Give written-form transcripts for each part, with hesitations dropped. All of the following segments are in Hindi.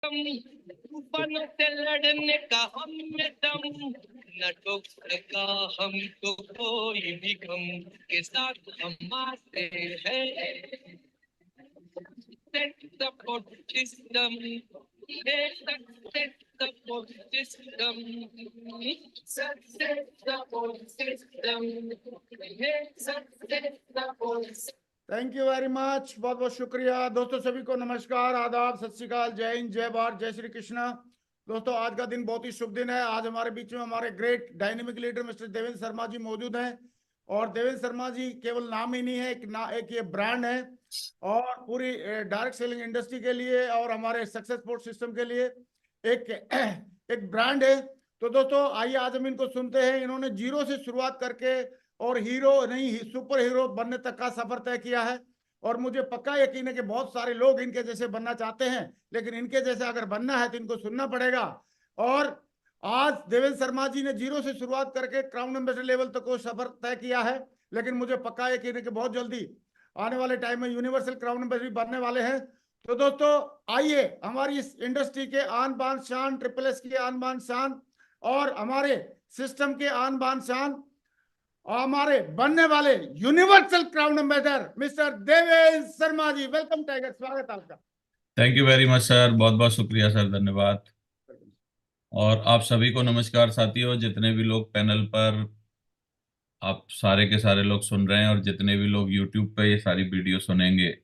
तूफानों से लड़ने का हम में दम, न टोक सका हमको कोई भी गम, के साथ हम आते हैं। Set the support system, set the support system, set the support system, set the support system। Thank you very much, बहुत बहुत शुक्रिया दोस्तों। सभी को नमस्कार, आदाब, सत श्री अकाल, जय हिंद, जय भारत, जय श्री कृष्णा। दोस्तों आज का दिन बहुत ही शुभ दिन है। आज हमारे बीच में हमारे great dynamic leader mister Devendra Sharma ji मौजूद हैं। और देवेंद्र शर्मा जी केवल नाम ही नहीं है, एक ये ब्रांड है और पूरी डायरेक्ट सेलिंग इंडस्ट्री के लिए और हमारे सक्सेस सपोर्ट सिस्टम के लिए एक एक ब्रांड है। तो दोस्तों आइए आज हम इनको सुनते हैं। इन्होंने जीरो से शुरुआत करके और हीरो नहीं सुपर हीरो बनने तक का सफर तय किया है। और मुझे पक्का यकीन है कि बहुत सारे लोग इनके जैसे बनना चाहते हैं, लेकिन इनके जैसे अगर बनना है तो इनको सुनना पड़ेगा। और आज देवेंद्र शर्मा जी ने जीरो से शुरुआत करके क्राउन एम्बेसडर लेवल तक को सफर तय किया है, लेकिन मुझे पक्का यकीन है कि बहुत जल्दी आने वाले टाइम में यूनिवर्सल क्राउन एम्बेसडर बनने वाले हैं। तो दोस्तों आइए हमारी इस इंडस्ट्री के आन बान शान, ट्रिपल एस की आन बान शान और हमारे सिस्टम के आन बान शान और हमारे बनने वाले universal crown ambassador mister Devendra Sharma ji, welcome tiger, स्वागत है आपका। Thank you very much sir, बहुत बहुत शुक्रिया सर, धन्यवाद। और आप सभी को नमस्कार साथियों, जितने भी लोग पैनल पर आप सारे के सारे लोग सुन रहे हैं और जितने भी लोग यूट्यूब पे ये सारी वीडियो सुनेंगे,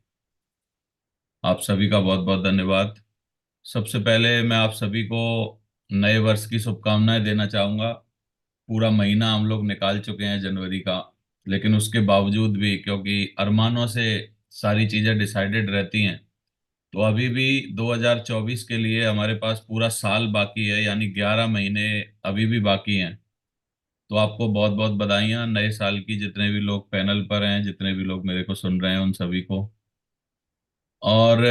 आप सभी का बहुत बहुत धन्यवाद। सबसे पहले मैं आप सभी को नए वर्ष की शुभकामनाएं देना चाहूँगा। पूरा महीना हम लोग निकाल चुके हैं जनवरी का, लेकिन उसके बावजूद भी क्योंकि अरमानों से सारी चीज़ें डिसाइडेड रहती हैं, तो अभी भी 2024 के लिए हमारे पास पूरा साल बाकी है, यानी 11 महीने अभी भी बाकी हैं। तो आपको बहुत बहुत बधाइयाँ नए साल की, जितने भी लोग पैनल पर हैं, जितने भी लोग मेरे को सुन रहे हैं, उन सभी को। और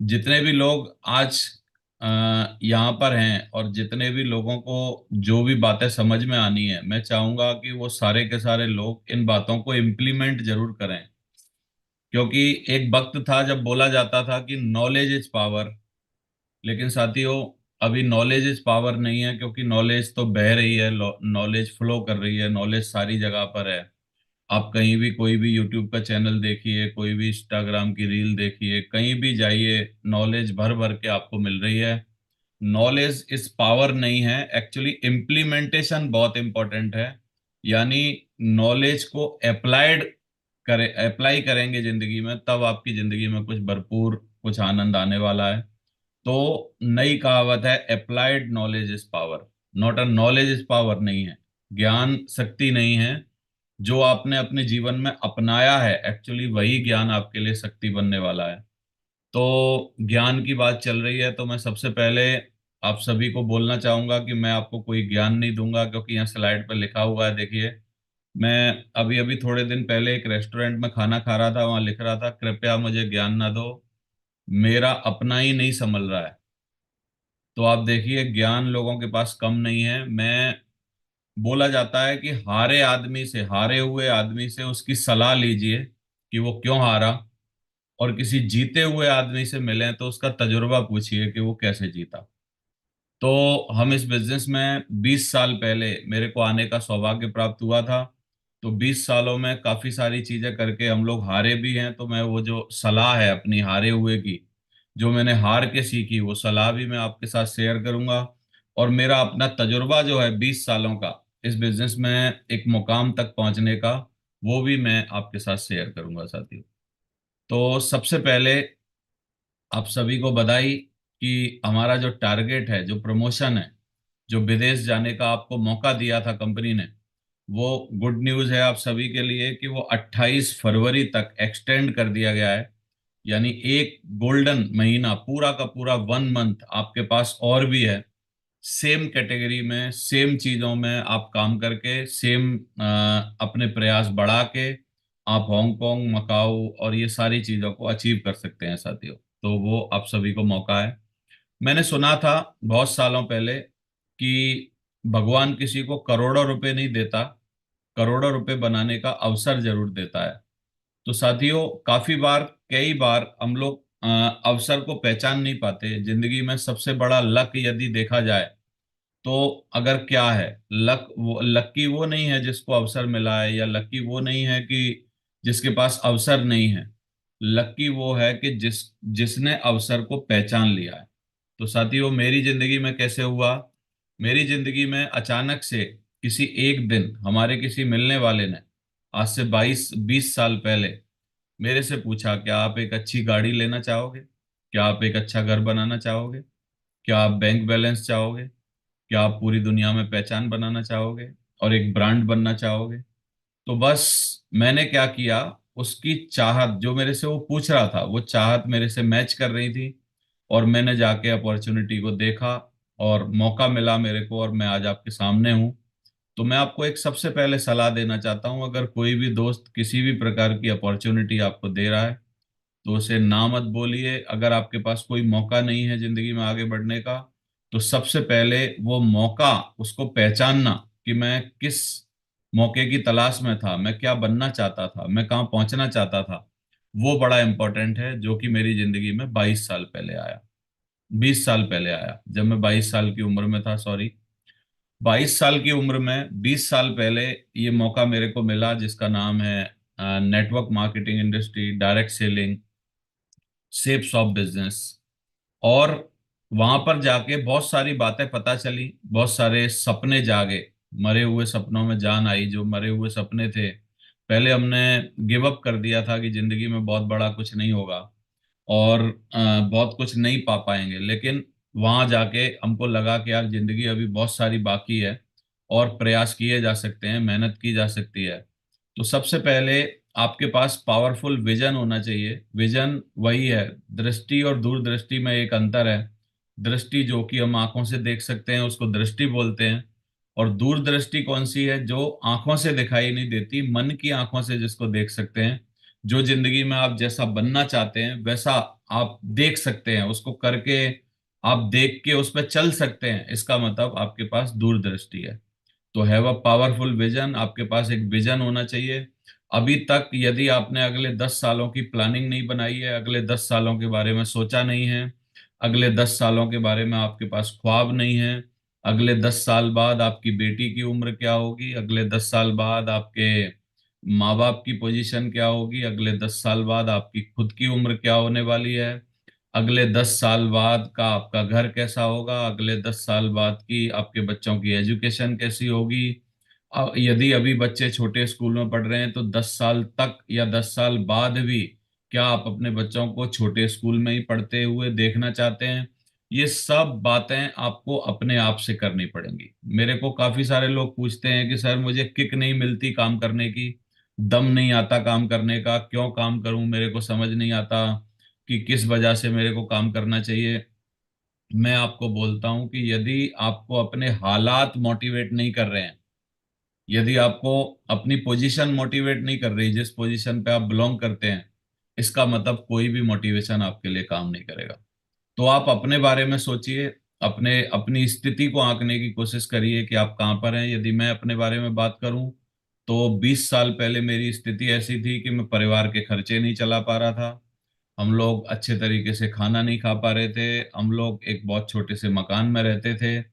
जितने भी लोग आज यहाँ पर हैं और जितने भी लोगों को जो भी बातें समझ में आनी है, मैं चाहूंगा कि वो सारे के सारे लोग इन बातों को इम्प्लीमेंट जरूर करें। क्योंकि एक वक्त था जब बोला जाता था कि नॉलेज इज पावर, लेकिन साथियों अभी नॉलेज इज पावर नहीं है, क्योंकि नॉलेज तो बह रही है, नॉलेज फ्लो कर रही है, नॉलेज सारी जगह पर है। आप कहीं भी कोई भी यूट्यूब का चैनल देखिए, कोई भी इंस्टाग्राम की रील देखिए, कहीं भी जाइए, नॉलेज भर भर के आपको मिल रही है। नॉलेज इस पावर नहीं है, एक्चुअली इम्प्लीमेंटेशन बहुत इंपॉर्टेंट है। यानी नॉलेज को अप्लाई करेंगे जिंदगी में, तब आपकी जिंदगी में कुछ भरपूर कुछ आनंद आने वाला है। तो नई कहावत है, applied knowledge is power, not a knowledge is power नहीं है, ज्ञान शक्ति नहीं है। जो आपने अपने जीवन में अपनाया है, एक्चुअली वही ज्ञान आपके लिए शक्ति बनने वाला है। तो ज्ञान की बात चल रही है, तो मैं सबसे पहले आप सभी को बोलना चाहूंगा कि मैं आपको कोई ज्ञान नहीं दूंगा, क्योंकि यहाँ स्लाइड पर लिखा हुआ है, देखिए। मैं अभी अभी थोड़े दिन पहले एक रेस्टोरेंट में खाना खा रहा था, वहां लिख रहा था, कृपया मुझे ज्ञान ना दो, मेरा अपना ही नहीं संभल रहा है। तो आप देखिए, ज्ञान लोगों के पास कम नहीं है। मैं बोला जाता है कि हारे आदमी से, हारे हुए आदमी से उसकी सलाह लीजिए कि वो क्यों हारा, और किसी जीते हुए आदमी से मिलें तो उसका तजुर्बा पूछिए कि वो कैसे जीता। तो हम इस बिजनेस में 20 साल पहले मेरे को आने का सौभाग्य प्राप्त हुआ था। तो 20 सालों में काफी सारी चीजें करके हम लोग हारे भी हैं। तो मैं वो जो सलाह है अपनी हारे हुए की, जो मैंने हार के सीखी, वो सलाह भी मैं आपके साथ शेयर करूंगा। और मेरा अपना तजुर्बा जो है 20 सालों का इस बिजनेस में एक मुकाम तक पहुंचने का, वो भी मैं आपके साथ शेयर करूंगा साथियों। तो सबसे पहले आप सभी को बधाई कि हमारा जो टारगेट है, जो प्रमोशन है, जो विदेश जाने का आपको मौका दिया था कंपनी ने, वो गुड न्यूज़ है आप सभी के लिए कि वो 28 फरवरी तक एक्सटेंड कर दिया गया है। यानी एक गोल्डन महीना, पूरा का पूरा 1 मंथ आपके पास और भी है। सेम कैटेगरी में, सेम चीज़ों में आप काम करके, सेम अपने प्रयास बढ़ा के आप हांगकांग, मकाऊ और ये सारी चीज़ों को अचीव कर सकते हैं साथियों। तो वो आप सभी को मौका है। मैंने सुना था बहुत सालों पहले कि भगवान किसी को करोड़ों रुपए नहीं देता, करोड़ों रुपए बनाने का अवसर जरूर देता है। तो साथियों, काफी बार, कई बार हम लोग अवसर को पहचान नहीं पाते। जिंदगी में सबसे बड़ा लक यदि देखा जाए तो अगर क्या है, लक वो, लक्की वो नहीं है जिसको अवसर मिला है, या लक्की वो नहीं है कि जिसके पास अवसर नहीं है। लक्की वो है कि जिसने अवसर को पहचान लिया है। तो साथियों, मेरी जिंदगी में कैसे हुआ? मेरी जिंदगी में अचानक से किसी एक दिन हमारे किसी मिलने वाले ने, आज से 22-20 साल पहले, मेरे से पूछा, क्या आप एक अच्छी गाड़ी लेना चाहोगे? क्या आप एक अच्छा घर बनाना चाहोगे? क्या आप बैंक बैलेंस चाहोगे? क्या आप पूरी दुनिया में पहचान बनाना चाहोगे और एक ब्रांड बनना चाहोगे? तो बस मैंने क्या किया, उसकी चाहत जो मेरे से वो पूछ रहा था, वो चाहत मेरे से मैच कर रही थी, और मैंने जाके अपॉर्चुनिटी को देखा और मौका मिला मेरे को, और मैं आज आपके सामने हूँ। तो मैं आपको एक सबसे पहले सलाह देना चाहता हूँ, अगर कोई भी दोस्त किसी भी प्रकार की अपॉर्चुनिटी आपको दे रहा है तो उसे ना मत बोलिए। अगर आपके पास कोई मौका नहीं है जिंदगी में आगे बढ़ने का, तो सबसे पहले वो मौका, उसको पहचानना कि मैं किस मौके की तलाश में था, मैं क्या बनना चाहता था, मैं कहाँ पहुंचना चाहता था, वो बड़ा इंपॉर्टेंट है, जो कि मेरी जिंदगी में 22 साल पहले आया, 20 साल पहले आया, जब मैं 22 साल की उम्र में था। सॉरी, 22 साल की उम्र में 20 साल पहले ये मौका मेरे को मिला, जिसका नाम है network marketing industry, direct selling, shapes of business. और वहां पर जाके बहुत सारी बातें पता चली, बहुत सारे सपने जागे, मरे हुए सपनों में जान आई। जो मरे हुए सपने थे, पहले हमने गिव अप कर दिया था कि जिंदगी में बहुत बड़ा कुछ नहीं होगा और बहुत कुछ नहीं पा पाएंगे, लेकिन वहां जाके हमको लगा कि यार, जिंदगी अभी बहुत सारी बाकी है और प्रयास किए जा सकते हैं, मेहनत की जा सकती है। तो सबसे पहले आपके पास पावरफुल विजन होना चाहिए। विजन वही है, दृष्टि और दूरदृष्टि में एक अंतर है। दृष्टि जो कि हम आंखों से देख सकते हैं उसको दृष्टि बोलते हैं, और दूरदृष्टि कौन सी है? जो आंखों से दिखाई नहीं देती, मन की आंखों से जिसको देख सकते हैं। जो जिंदगी में आप जैसा बनना चाहते हैं वैसा आप देख सकते हैं, उसको करके आप देख के उस पर चल सकते हैं, इसका मतलब आपके पास दूरदृष्टि है। तो हैव अ पावरफुल विजन, आपके पास एक विजन होना चाहिए। अभी तक यदि आपने अगले 10 सालों की प्लानिंग नहीं बनाई है, अगले 10 सालों के बारे में सोचा नहीं है, अगले 10 सालों के बारे में आपके पास ख्वाब नहीं है, अगले 10 साल बाद आपकी बेटी की उम्र क्या होगी, अगले 10 साल बाद आपके माँ बाप की पोजीशन क्या होगी, अगले 10 साल बाद आपकी खुद की उम्र क्या होने वाली है, अगले 10 साल बाद का आपका घर कैसा होगा, अगले 10 साल बाद की आपके बच्चों की एजुकेशन कैसी होगी। यदि अभी बच्चे छोटे स्कूल में पढ़ रहे हैं तो 10 साल तक या 10 साल बाद भी क्या आप अपने बच्चों को छोटे स्कूल में ही पढ़ते हुए देखना चाहते हैं? ये सब बातें आपको अपने आप से करनी पड़ेंगी। मेरे को काफी सारे लोग पूछते हैं कि सर, मुझे किक नहीं मिलती काम करने की, दम नहीं आता काम करने का, क्यों काम करूं, मेरे को समझ नहीं आता कि किस वजह से मेरे को काम करना चाहिए। मैं आपको बोलता हूं कि यदि आपको अपने हालात मोटिवेट नहीं कर रहे हैं, यदि आपको अपनी पोजीशन मोटिवेट नहीं कर रही, जिस पोजीशन पे आप बिलोंग करते हैं, इसका मतलब कोई भी मोटिवेशन आपके लिए काम नहीं करेगा। तो आप अपने बारे में सोचिए, अपने अपनी स्थिति को आंकने की कोशिश करिए कि आप कहाँ पर हैं। यदि मैं अपने बारे में बात करूं तो 20 साल पहले मेरी स्थिति ऐसी थी कि मैं परिवार के खर्चे नहीं चला पा रहा था, हम लोग अच्छे तरीके से खाना नहीं खा पा रहे थे, हम लोग एक बहुत छोटे से मकान में रहते थे,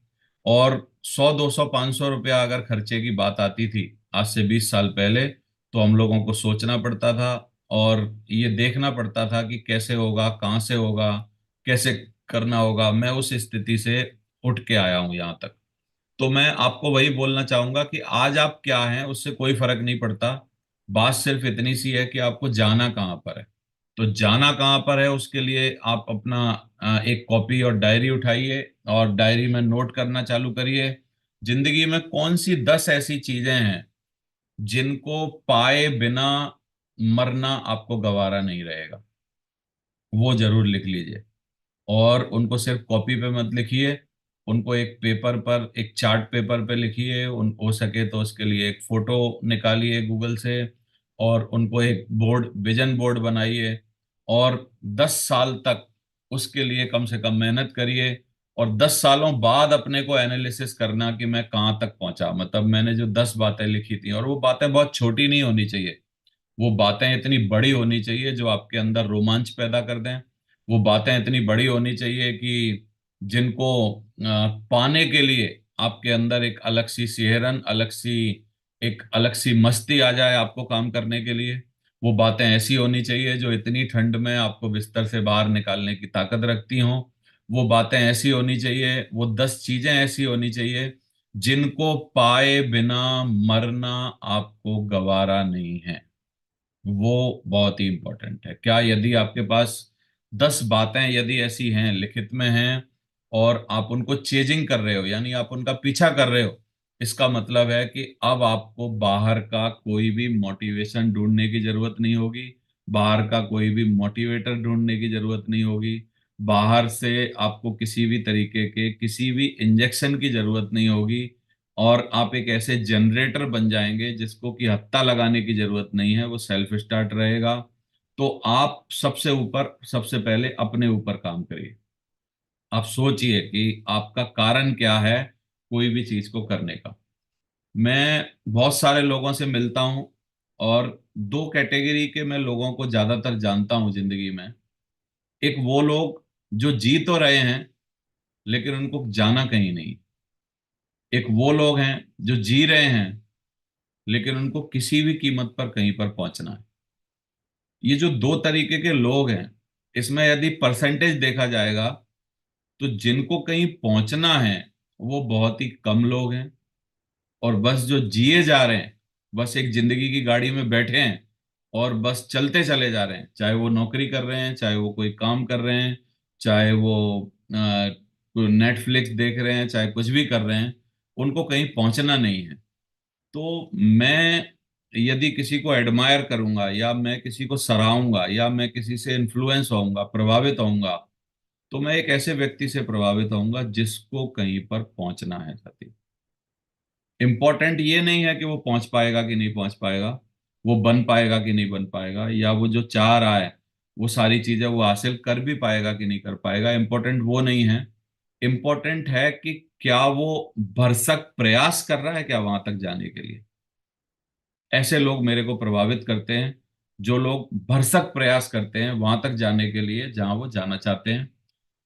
और 100, 200, 500 रुपया अगर खर्चे की बात आती थी आज से 20 साल पहले, तो हम लोगों को सोचना पड़ता था और ये देखना पड़ता था कि कैसे होगा, कहाँ से होगा, कैसे करना होगा। मैं उस स्थिति से उठ के आया हूं यहाँ तक। तो मैं आपको वही बोलना चाहूंगा कि आज आप क्या हैं उससे कोई फर्क नहीं पड़ता। बात सिर्फ इतनी सी है कि आपको जाना कहाँ पर है। तो जाना कहाँ पर है, उसके लिए आप अपना एक कॉपी और डायरी उठाइए और डायरी में नोट करना चालू करिए। जिंदगी में कौन सी 10 ऐसी चीजें हैं जिनको पाए बिना मरना आपको गवारा नहीं रहेगा, वो जरूर लिख लीजिए। और उनको सिर्फ कॉपी पे मत लिखिए, उनको एक पेपर पर, एक चार्ट पेपर पे लिखिए। उन हो सके तो उसके लिए एक फोटो निकालिए गूगल से, और उनको एक बोर्ड, विजन बोर्ड बनाइए, और 10 साल तक उसके लिए कम से कम मेहनत करिए। और 10 सालों बाद अपने को एनालिसिस करना कि मैं कहाँ तक पहुंचा, मतलब मैंने जो 10 बातें लिखी थी, और वो बातें बहुत छोटी नहीं होनी चाहिए। वो बातें इतनी बड़ी होनी चाहिए जो आपके अंदर रोमांच पैदा कर दें। वो बातें इतनी बड़ी होनी चाहिए कि जिनको पाने के लिए आपके अंदर एक अलग सी सिहरन, एक अलग सी मस्ती आ जाए आपको काम करने के लिए। वो बातें ऐसी होनी चाहिए जो इतनी ठंड में आपको बिस्तर से बाहर निकालने की ताकत रखती हों। वो बातें ऐसी होनी चाहिए, वो 10 चीजें ऐसी होनी चाहिए जिनको पाए बिना मरना आपको गवारा नहीं है। वो बहुत ही इंपॉर्टेंट है। क्या यदि आपके पास 10 बातें यदि ऐसी हैं, लिखित में हैं, और आप उनको चेजिंग कर रहे हो, यानी आप उनका पीछा कर रहे हो, इसका मतलब है कि अब आपको बाहर का कोई भी मोटिवेशन ढूंढने की जरूरत नहीं होगी। बाहर का कोई भी मोटिवेटर ढूंढने की जरूरत नहीं होगी। बाहर से आपको किसी भी तरीके के किसी भी इंजेक्शन की जरूरत नहीं होगी। और आप एक ऐसे जनरेटर बन जाएंगे जिसको कि हत्ता लगाने की जरूरत नहीं है, वो सेल्फ स्टार्ट रहेगा। तो आप सबसे ऊपर, सबसे पहले अपने ऊपर काम करिए। आप सोचिए कि आपका कारण क्या है कोई भी चीज को करने का। मैं बहुत सारे लोगों से मिलता हूं, और दो कैटेगरी के मैं लोगों को ज्यादातर जानता हूं जिंदगी में। एक वो लोग जो जी तो रहे हैं लेकिन उनको जाना कहीं नहीं। एक वो लोग हैं जो जी रहे हैं लेकिन उनको किसी भी कीमत पर कहीं पर पहुंचना है। ये जो दो तरीके के लोग हैं, इसमें यदि परसेंटेज देखा जाएगा तो जिनको कहीं पहुंचना है वो बहुत ही कम लोग हैं। और बस जो जिए जा रहे हैं, बस एक जिंदगी की गाड़ी में बैठे हैं और बस चलते चले जा रहे हैं, चाहे वो नौकरी कर रहे हैं, चाहे वो कोई काम कर रहे हैं, चाहे वो नेटफ्लिक्स देख रहे हैं, चाहे कुछ भी कर रहे हैं, उनको कहीं पहुंचना नहीं है। तो मैं यदि किसी को एडमायर करूंगा, या मैं किसी को सराहूंगा, या मैं किसी से इन्फ्लुएंस होऊंगा, प्रभावित होऊंगा, तो मैं एक ऐसे व्यक्ति से प्रभावित होऊंगा जिसको कहीं पर पहुंचना है साथी। इंपॉर्टेंट ये नहीं है कि वो पहुंच पाएगा कि नहीं पहुंच पाएगा, वो बन पाएगा कि नहीं बन पाएगा, या वो जो चाह रहा है वो सारी चीजें वो हासिल कर भी पाएगा कि नहीं कर पाएगा। इंपॉर्टेंट वो नहीं है। इंपॉर्टेंट है कि क्या वो भरसक प्रयास कर रहा है क्या वहां तक जाने के लिए। ऐसे लोग मेरे को प्रभावित करते हैं, जो लोग भरसक प्रयास करते हैं वहां तक जाने के लिए जहां वो जाना चाहते हैं।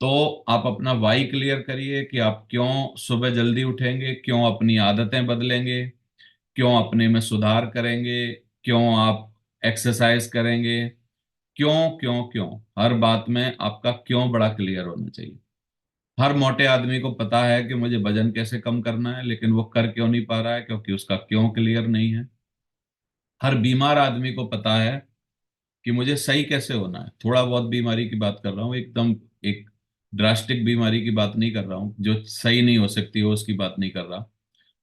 तो आप अपना वाई क्लियर करिए कि आप क्यों सुबह जल्दी उठेंगे, क्यों अपनी आदतें बदलेंगे, क्यों अपने में सुधार करेंगे, क्यों आप एक्सरसाइज करेंगे, क्यों क्यों क्यों। हर बात में आपका क्यों बड़ा क्लियर होना चाहिए। हर मोटे आदमी को पता है कि मुझे वजन कैसे कम करना है, लेकिन वो कर क्यों नहीं पा रहा है, क्योंकि उसका क्यों क्लियर नहीं है। हर बीमार आदमी को पता है कि मुझे सही कैसे होना है। थोड़ा बहुत बीमारी की बात कर रहा हूँ, एकदम एक ड्रास्टिक बीमारी की बात नहीं कर रहा हूँ जो सही नहीं हो सकती हो, उसकी बात नहीं कर रहा।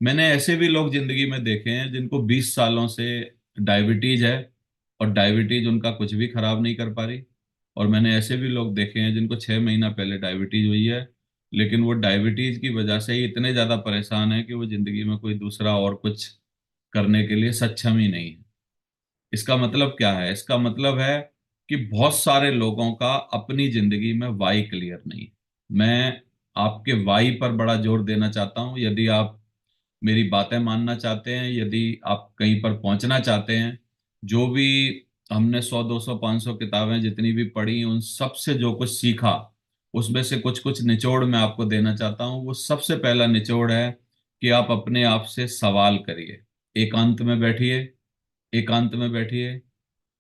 मैंने ऐसे भी लोग जिंदगी में देखे हैं जिनको 20 सालों से डायबिटीज है, और डायबिटीज उनका कुछ भी खराब नहीं कर पा रही। और मैंने ऐसे भी लोग देखे हैं जिनको 6 महीना पहले डायबिटीज हुई है, लेकिन वो डायबिटीज की वजह से ही इतने ज्यादा परेशान है कि वो जिंदगी में कोई दूसरा और कुछ करने के लिए सक्षम ही नहीं है। इसका मतलब क्या है? इसका मतलब है कि बहुत सारे लोगों का अपनी जिंदगी में वाई क्लियर नहीं है। मैं आपके वाई पर बड़ा जोर देना चाहता हूं। यदि आप मेरी बातें मानना चाहते हैं, यदि आप कहीं पर पहुंचना चाहते हैं, जो भी हमने 100 200 500 किताबें जितनी भी पढ़ी उन सब से जो कुछ सीखा, उसमें से कुछ कुछ निचोड़ मैं आपको देना चाहता हूँ। वो सबसे पहला निचोड़ है कि आप अपने आप से सवाल करिए। एकांत में बैठिए, एकांत में बैठिए।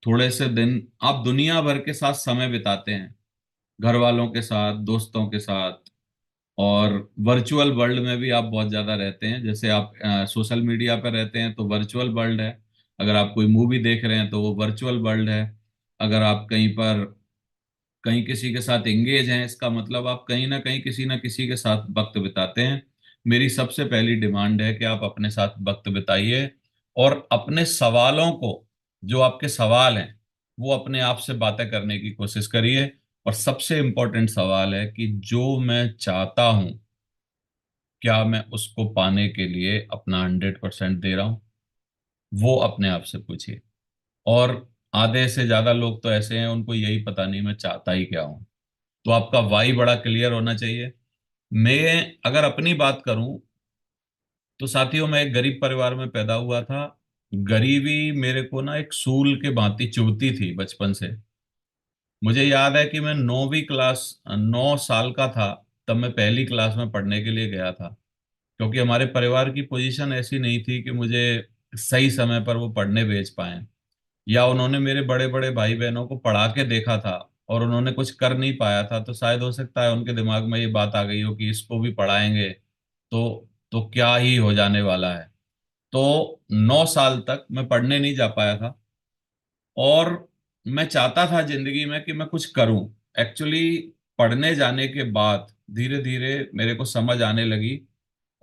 थोड़े से दिन आप दुनिया भर के साथ समय बिताते हैं, घर वालों के साथ, दोस्तों के साथ, और वर्चुअल वर्ल्ड में भी आप बहुत ज्यादा रहते हैं। जैसे आप सोशल मीडिया पर रहते हैं तो वर्चुअल वर्ल्ड है, अगर आप कोई मूवी देख रहे हैं तो वो वर्चुअल वर्ल्ड है, अगर आप कहीं पर कहीं किसी के साथ एंगेज हैं, इसका मतलब आप कहीं ना कहीं किसी ना किसी के साथ वक्त बिताते हैं। मेरी सबसे पहली डिमांड है कि आप अपने साथ वक्त बिताइए, और अपने सवालों को, जो आपके सवाल हैं, वो अपने आप से बातें करने की कोशिश करिए। और सबसे इंपॉर्टेंट सवाल है कि जो मैं चाहता हूं, क्या मैं उसको पाने के लिए अपना 100% दे रहा हूं? वो अपने आप से पूछिए। और आधे से ज्यादा लोग तो ऐसे हैं उनको यही पता नहीं मैं चाहता ही क्या हूं। तो आपका वाई बड़ा क्लियर होना चाहिए। मैं अगर अपनी बात करूं तो साथियों, मैं एक गरीब परिवार में पैदा हुआ था। गरीबी मेरे को ना एक सूल के भांति चुभती थी बचपन से। मुझे याद है कि मैं 9वीं क्लास, 9 साल का था, तब मैं पहली क्लास में पढ़ने के लिए गया था। क्योंकि हमारे परिवार की पोजीशन ऐसी नहीं थी कि मुझे सही समय पर वो पढ़ने भेज पाए, या उन्होंने मेरे बड़े बड़े भाई बहनों को पढ़ा के देखा था और उन्होंने कुछ कर नहीं पाया था, तो शायद हो सकता है उनके दिमाग में ये बात आ गई हो कि इसको भी पढ़ाएंगे तो क्या ही हो जाने वाला है। तो 9 साल तक मैं पढ़ने नहीं जा पाया था, और मैं चाहता था जिंदगी में कि मैं कुछ करूं। एक्चुअली पढ़ने जाने के बाद धीरे धीरे मेरे को समझ आने लगी,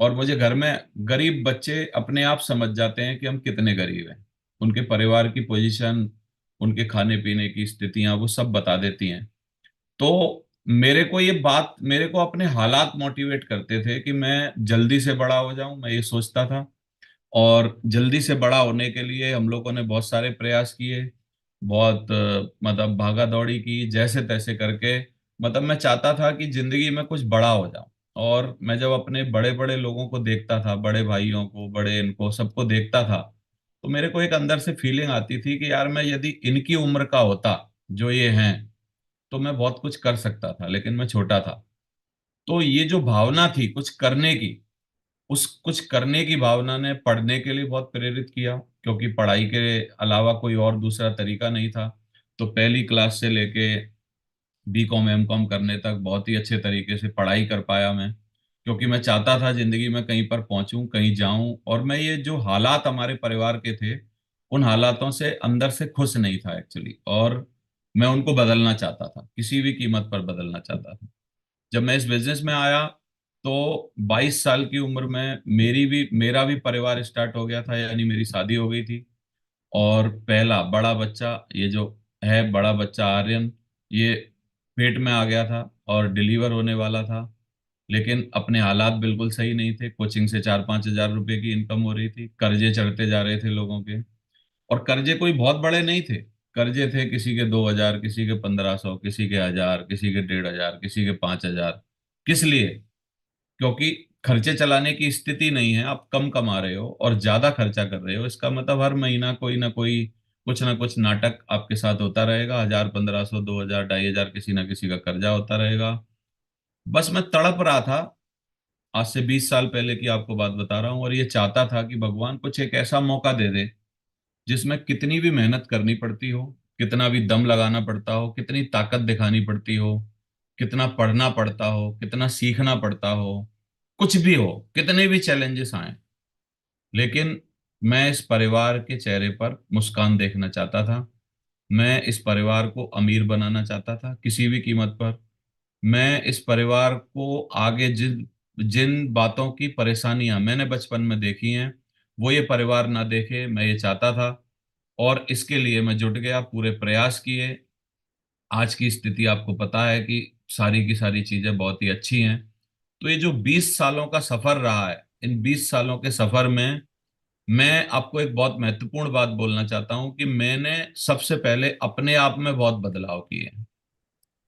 और मुझे घर में गरीब बच्चे अपने आप समझ जाते हैं कि हम कितने गरीब हैं। उनके परिवार की पोजीशन, उनके खाने पीने की स्थितियां वो सब बता देती हैं। तो मेरे को अपने हालात मोटिवेट करते थे कि मैं जल्दी से बड़ा हो जाऊं, मैं ये सोचता था। और जल्दी से बड़ा होने के लिए हम लोगों ने बहुत सारे प्रयास किए, बहुत मतलब भागा दौड़ी की, जैसे तैसे करके। मतलब मैं चाहता था कि जिंदगी में कुछ बड़ा हो जाऊं। और मैं जब अपने बड़े बड़े लोगों को देखता था, बड़े भाइयों को, बड़े इनको सबको देखता था, तो मेरे को एक अंदर से फीलिंग आती थी कि यार मैं यदि इनकी उम्र का होता जो ये हैं, तो मैं बहुत कुछ कर सकता था, लेकिन मैं छोटा था। तो ये जो भावना थी कुछ करने की, उस कुछ करने की भावना ने पढ़ने के लिए बहुत प्रेरित किया, क्योंकि पढ़ाई के अलावा कोई और दूसरा तरीका नहीं था। तो पहली क्लास से लेके B.Com M.Com करने तक बहुत ही अच्छे तरीके से पढ़ाई कर पाया मैं, क्योंकि मैं चाहता था जिंदगी में कहीं पर पहुंचूं, कहीं जाऊं। और मैं ये जो हालात हमारे परिवार के थे, उन हालातों से अंदर से खुश नहीं था एक्चुअली, और मैं उनको बदलना चाहता था, किसी भी कीमत पर बदलना चाहता था। जब मैं इस बिजनेस में आया, तो 22 साल की उम्र में मेरा भी परिवार स्टार्ट हो गया था, यानी मेरी शादी हो गई थी। और पहला बड़ा बच्चा, ये जो है बड़ा बच्चा आर्यन, ये पेट में आ गया था और डिलीवर होने वाला था। लेकिन अपने हालात बिल्कुल सही नहीं थे, कोचिंग से 4-5 हजार रुपए की इनकम हो रही थी, कर्जे चढ़ते जा रहे थे लोगों के। और कर्जे कोई बहुत बड़े नहीं थे, कर्जे थे किसी के 2 हजार, किसी के 1500, किसी के 1000, किसी के 1500, किसी के 5000। किस लिए? क्योंकि खर्चे चलाने की स्थिति नहीं है, आप कम कमा रहे हो और ज्यादा खर्चा कर रहे हो, इसका मतलब हर महीना कोई ना कोई, कुछ ना कुछ नाटक आपके साथ होता रहेगा। 1000, 1500, 2000, 2500 किसी ना किसी का कर्जा होता रहेगा। बस मैं तड़प रहा था, आज से 20 साल पहले की आपको बात बता रहा हूँ, और ये चाहता था कि भगवान कुछ एक ऐसा मौका दे दे जिसमें कितनी भी मेहनत करनी पड़ती हो, कितना भी दम लगाना पड़ता हो, कितनी ताकत दिखानी पड़ती हो, कितना पढ़ना पड़ता हो, कितना सीखना पड़ता हो, कुछ भी हो, कितने भी चैलेंजेस आए, लेकिन मैं इस परिवार के चेहरे पर मुस्कान देखना चाहता था। मैं इस परिवार को अमीर बनाना चाहता था किसी भी कीमत पर। मैं इस परिवार को आगे जिन जिन बातों की परेशानियां मैंने बचपन में देखी हैं, वो ये परिवार ना देखे, मैं ये चाहता था। और इसके लिए मैं जुट गया, पूरे प्रयास किए। आज की स्थिति आपको पता है कि सारी की सारी चीजें बहुत ही अच्छी हैं। तो ये जो 20 सालों का सफर रहा है, इन 20 सालों के सफर में मैं आपको एक बहुत महत्वपूर्ण बात बोलना चाहता हूं कि मैंने सबसे पहले अपने आप में बहुत बदलाव किए हैं।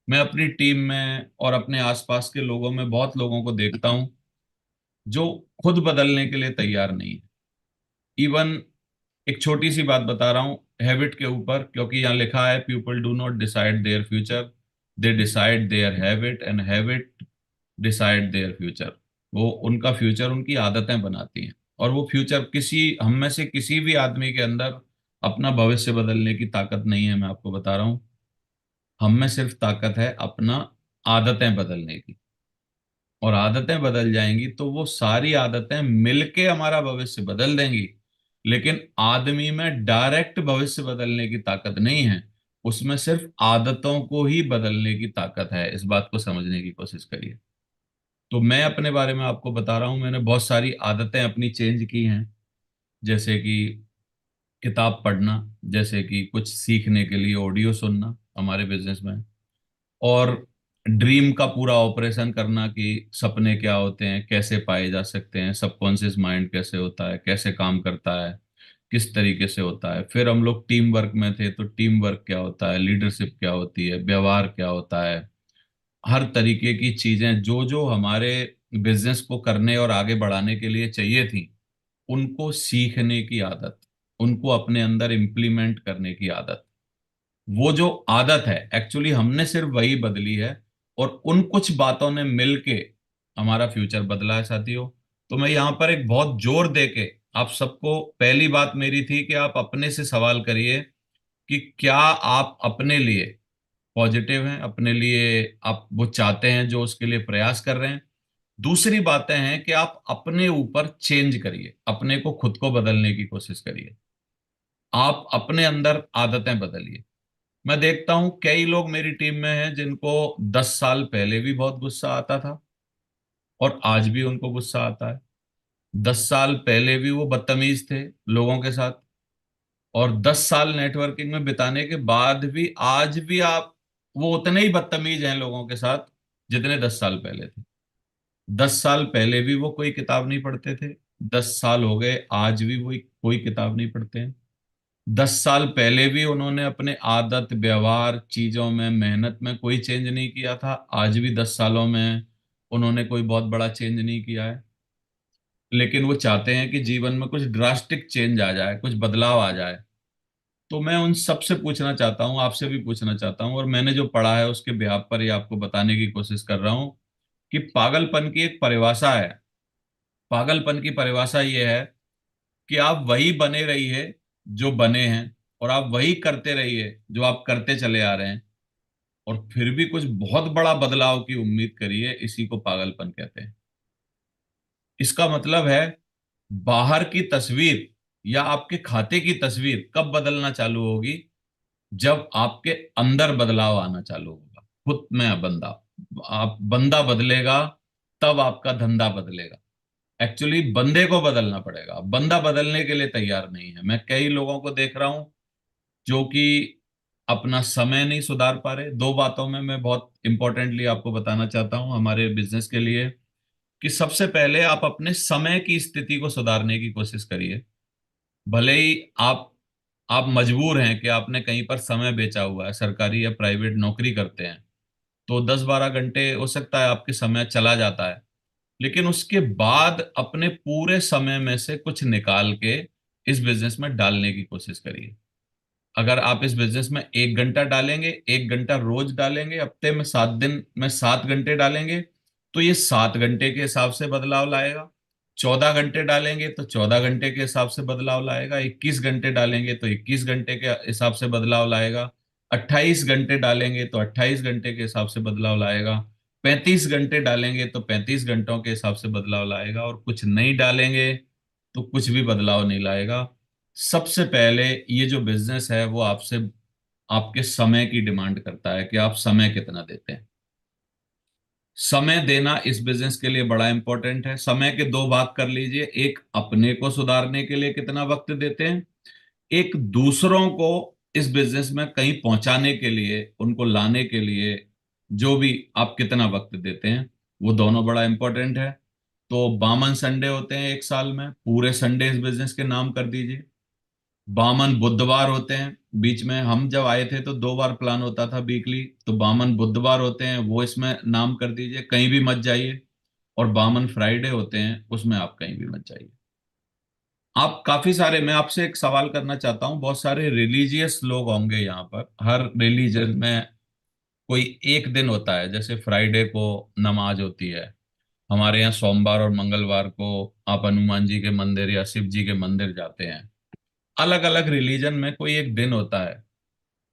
मैं अपनी टीम में और अपने आसपास के लोगों में बहुत लोगों को देखता हूं जो खुद बदलने के लिए तैयार नहीं है। इवन एक छोटी सी बात बता रहा हूँ हैबिट के ऊपर, क्योंकि यहाँ लिखा है people do not decide their future, they decide there habit, and habit decide their future. वो उनका फ्यूचर उनकी आदतें बनाती हैं, और वो फ्यूचर किसी हम में से किसी भी आदमी के अंदर अपना भविष्य बदलने की ताकत नहीं है, मैं आपको बता रहा हूँ। हम में सिर्फ ताकत है अपना आदतें बदलने की। और आदतें बदल जाएंगी तो वो सारी आदतें मिलके हमारा भविष्य बदल देंगी। लेकिन आदमी में डायरेक्ट भविष्य बदलने की ताकत नहीं है, उसमें सिर्फ आदतों को ही बदलने की ताकत है। इस बात को समझने की कोशिश करिए। तो मैं अपने बारे में आपको बता रहा हूँ, मैंने बहुत सारी आदतें अपनी चेंज की हैं। जैसे कि किताब पढ़ना, जैसे कि कुछ सीखने के लिए ऑडियो सुनना हमारे बिजनेस में, और ड्रीम का पूरा ऑपरेशन करना कि सपने क्या होते हैं, कैसे पाए जा सकते हैं, सबकॉन्शियस माइंड कैसे होता है, कैसे काम करता है, किस तरीके से होता है। फिर हम लोग टीम वर्क में थे, तो टीम वर्क क्या होता है, लीडरशिप क्या होती है, व्यवहार क्या होता है, हर तरीके की चीजें जो जो हमारे बिजनेस को करने और आगे बढ़ाने के लिए चाहिए थी, उनको सीखने की आदत, उनको अपने अंदर इम्प्लीमेंट करने की आदत। वो जो आदत है एक्चुअली हमने सिर्फ वही बदली है, और उन कुछ बातों ने मिलके हमारा फ्यूचर बदला है साथियों। तो मैं यहाँ पर एक बहुत जोर दे के आप सबको, पहली बात मेरी थी कि आप अपने से सवाल करिए कि क्या आप अपने लिए पॉजिटिव हैं, अपने लिए आप वो चाहते हैं जो उसके लिए प्रयास कर रहे हैं। दूसरी बातें हैं कि आप अपने ऊपर चेंज करिए, अपने को खुद को बदलने की कोशिश करिए, आप अपने अंदर आदतें बदलिए। मैं देखता हूं कई लोग मेरी टीम में हैं जिनको 10 साल पहले भी बहुत गुस्सा आता था और आज भी उनको गुस्सा आता है। 10 साल पहले भी वो बदतमीज थे लोगों के साथ, और 10 साल नेटवर्किंग में बिताने के बाद भी आज भी आप वो उतने ही बदतमीज हैं लोगों के साथ जितने 10 साल पहले थे। 10 साल पहले भी वो कोई किताब नहीं पढ़ते थे, 10 साल हो गए आज भी वो कोई किताब नहीं पढ़ते हैं। 10 साल पहले भी उन्होंने अपने आदत व्यवहार चीजों में मेहनत में कोई चेंज नहीं किया था, आज भी 10 सालों में उन्होंने कोई बहुत बड़ा चेंज नहीं किया है। लेकिन वो चाहते हैं कि जीवन में कुछ ड्रास्टिक चेंज आ जाए, कुछ बदलाव आ जाए। तो मैं उन सबसे पूछना चाहता हूँ, आपसे भी पूछना चाहता हूँ, और मैंने जो पढ़ा है उसके बिहाफ पर ये आपको बताने की कोशिश कर रहा हूँ कि पागलपन की एक परिभाषा है। पागलपन की परिभाषा ये है कि आप वही बने रहिए जो बने हैं, और आप वही करते रहिए जो आप करते चले आ रहे हैं, और फिर भी कुछ बहुत बड़ा बदलाव की उम्मीद करिए। इसी को पागलपन कहते हैं। इसका मतलब है बाहर की तस्वीर या आपके खाते की तस्वीर कब बदलना चालू होगी? जब आपके अंदर बदलाव आना चालू होगा। खुद में बंदा, आप बंदा बदलेगा तब आपका धंधा बदलेगा। एक्चुअली बंदे को बदलना पड़ेगा, बंदा बदलने के लिए तैयार नहीं है। मैं कई लोगों को देख रहा हूं जो कि अपना समय नहीं सुधार पा रहे। दो बातों में मैं बहुत इंपॉर्टेंटली आपको बताना चाहता हूं हमारे बिजनेस के लिए, कि सबसे पहले आप अपने समय की स्थिति को सुधारने की कोशिश करिए। भले ही आप मजबूर हैं कि आपने कहीं पर समय बेचा हुआ है, सरकारी या प्राइवेट नौकरी करते हैं, तो 10-12 घंटे हो सकता है आपके समय चला जाता है, लेकिन उसके बाद अपने पूरे समय में से कुछ निकाल के इस बिजनेस में डालने की कोशिश करिए। अगर आप इस बिजनेस में 1 घंटा डालेंगे, 1 घंटा रोज डालेंगे, हफ्ते में 7 दिन में 7 घंटे डालेंगे, तो ये 7 घंटे के हिसाब से बदलाव लाएगा। 14 घंटे डालेंगे तो 14 घंटे के हिसाब से बदलाव लाएगा। 21 घंटे डालेंगे तो 21 घंटे के हिसाब से बदलाव लाएगा। 28 घंटे डालेंगे तो 28 घंटे के हिसाब से बदलाव लाएगा। 35 घंटे डालेंगे तो 35 घंटों के हिसाब से बदलाव लाएगा, और कुछ नहीं डालेंगे तो कुछ भी बदलाव नहीं लाएगा। सबसे पहले ये जो बिजनेस है वो आपसे आपके समय की डिमांड करता है कि आप समय कितना देते हैं। समय देना इस बिजनेस के लिए बड़ा इंपॉर्टेंट है। समय के दो भाग कर लीजिए, एक अपने को सुधारने के लिए कितना वक्त देते हैं, एक दूसरों को इस बिजनेस में कहीं पहुंचाने के लिए, उनको लाने के लिए जो भी आप कितना वक्त देते हैं, वो दोनों बड़ा इंपॉर्टेंट है। तो बामन संडे होते हैं एक साल में, पूरे संडे इस बिजनेस के नाम कर दीजिए। बामन बुधवार होते हैं, बीच में हम जब आए थे तो 2 बार प्लान होता था वीकली, तो बामन बुधवार होते हैं वो इसमें नाम कर दीजिए, कहीं भी मत जाइए। और बामन फ्राइडे होते हैं उसमें आप कहीं भी मत जाइए। आप काफी सारे, मैं आपसे एक सवाल करना चाहता हूँ, बहुत सारे रिलीजियस लोग होंगे यहाँ पर, हर रिलीजन में कोई एक दिन होता है, जैसे फ्राइडे को नमाज होती है। हमारे यहाँ सोमवार और मंगलवार को आप हनुमान जी के मंदिर या शिव जी के मंदिर जाते हैं। अलग अलग रिलीजन में कोई एक दिन होता है।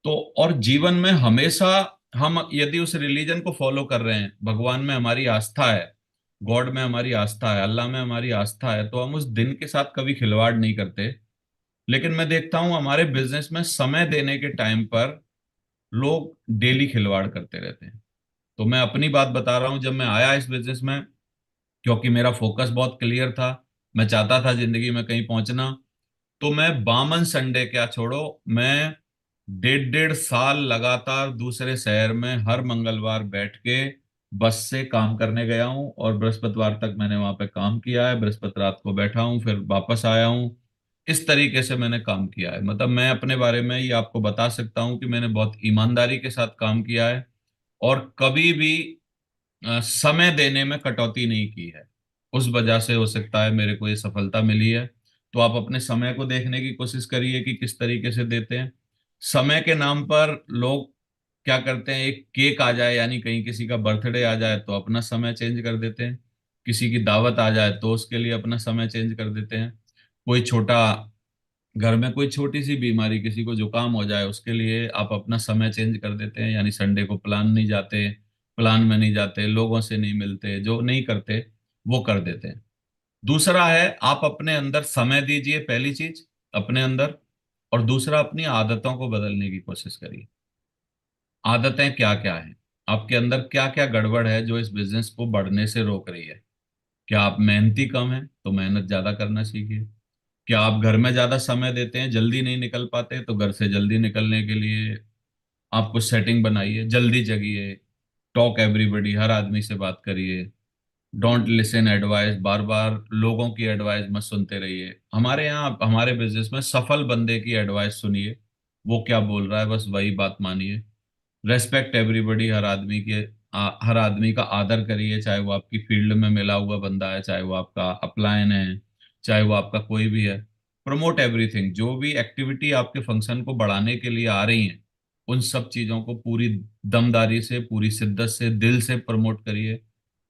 तो और जीवन में हमेशा हम यदि उस रिलीजन को फॉलो कर रहे हैं, भगवान में हमारी आस्था है, गॉड में हमारी आस्था है, अल्लाह में हमारी आस्था है, तो हम उस दिन के साथ कभी खिलवाड़ नहीं करते। लेकिन मैं देखता हूं हमारे बिजनेस में समय देने के टाइम पर लोग डेली खिलवाड़ करते रहते हैं। तो मैं अपनी बात बता रहा हूं, जब मैं आया इस बिजनेस में, क्योंकि मेरा फोकस बहुत क्लियर था, मैं चाहता था जिंदगी में कहीं पहुंचना, तो मैं बामन संडे क्या छोड़ो, मैं 1.5 1.5 साल लगातार दूसरे शहर में हर मंगलवार बैठ के बस से काम करने गया हूँ, और बृहस्पतिवार तक मैंने वहां पे काम किया है। बृहस्पति रात को बैठा हूँ, फिर वापस आया हूँ। इस तरीके से मैंने काम किया है। मतलब मैं अपने बारे में ये आपको बता सकता हूँ कि मैंने बहुत ईमानदारी के साथ काम किया है, और कभी भी समय देने में कटौती नहीं की है। उस वजह से हो सकता है मेरे को ये सफलता मिली है। तो आप अपने समय को देखने की कोशिश करिए कि किस तरीके से देते हैं। समय के नाम पर लोग क्या करते हैं, एक केक आ जाए यानी कहीं किसी का बर्थडे आ जाए तो अपना समय चेंज कर देते हैं, किसी की दावत आ जाए तो उसके लिए अपना समय चेंज कर देते हैं, कोई छोटा घर में कोई छोटी सी बीमारी, किसी को जुकाम हो जाए, उसके लिए आप अपना समय चेंज कर देते हैं, यानी संडे को प्लान में नहीं जाते, लोगों से नहीं मिलते, जो नहीं करते वो कर देते हैं। दूसरा है, आप अपने अंदर समय दीजिए, पहली चीज अपने अंदर। और दूसरा, अपनी आदतों को बदलने की कोशिश करिए। आदतें क्या क्या हैं, आपके अंदर क्या क्या गड़बड़ है जो इस बिजनेस को बढ़ने से रोक रही है। क्या आप मेहनती कम हैं, तो मेहनत ज्यादा करना सीखिए। क्या आप घर में ज्यादा समय देते हैं, जल्दी नहीं निकल पाते, तो घर से जल्दी निकलने के लिए आप कुछ सेटिंग बनाइए, जल्दी जगिए, टॉक एवरीबडी, हर आदमी से बात करिए, डोंट लिसन एडवाइस, बार बार लोगों की एडवाइस मत सुनते रहिए। हमारे यहाँ हमारे बिजनेस में सफल बंदे की एडवाइस सुनिए, वो क्या बोल रहा है बस वही बात मानिए। रेस्पेक्ट एवरीबडी, हर आदमी का आदर करिए, चाहे वो आपकी फील्ड में मिला हुआ बंदा है, चाहे वो आपका अपलायन है, चाहे वो आपका कोई भी है। प्रमोट एवरीथिंग, जो भी एक्टिविटी आपके फंक्शन को बढ़ाने के लिए आ रही हैं, उन सब चीजों को पूरी दमदारी से, पूरी शिद्दत से, दिल से प्रमोट करिए।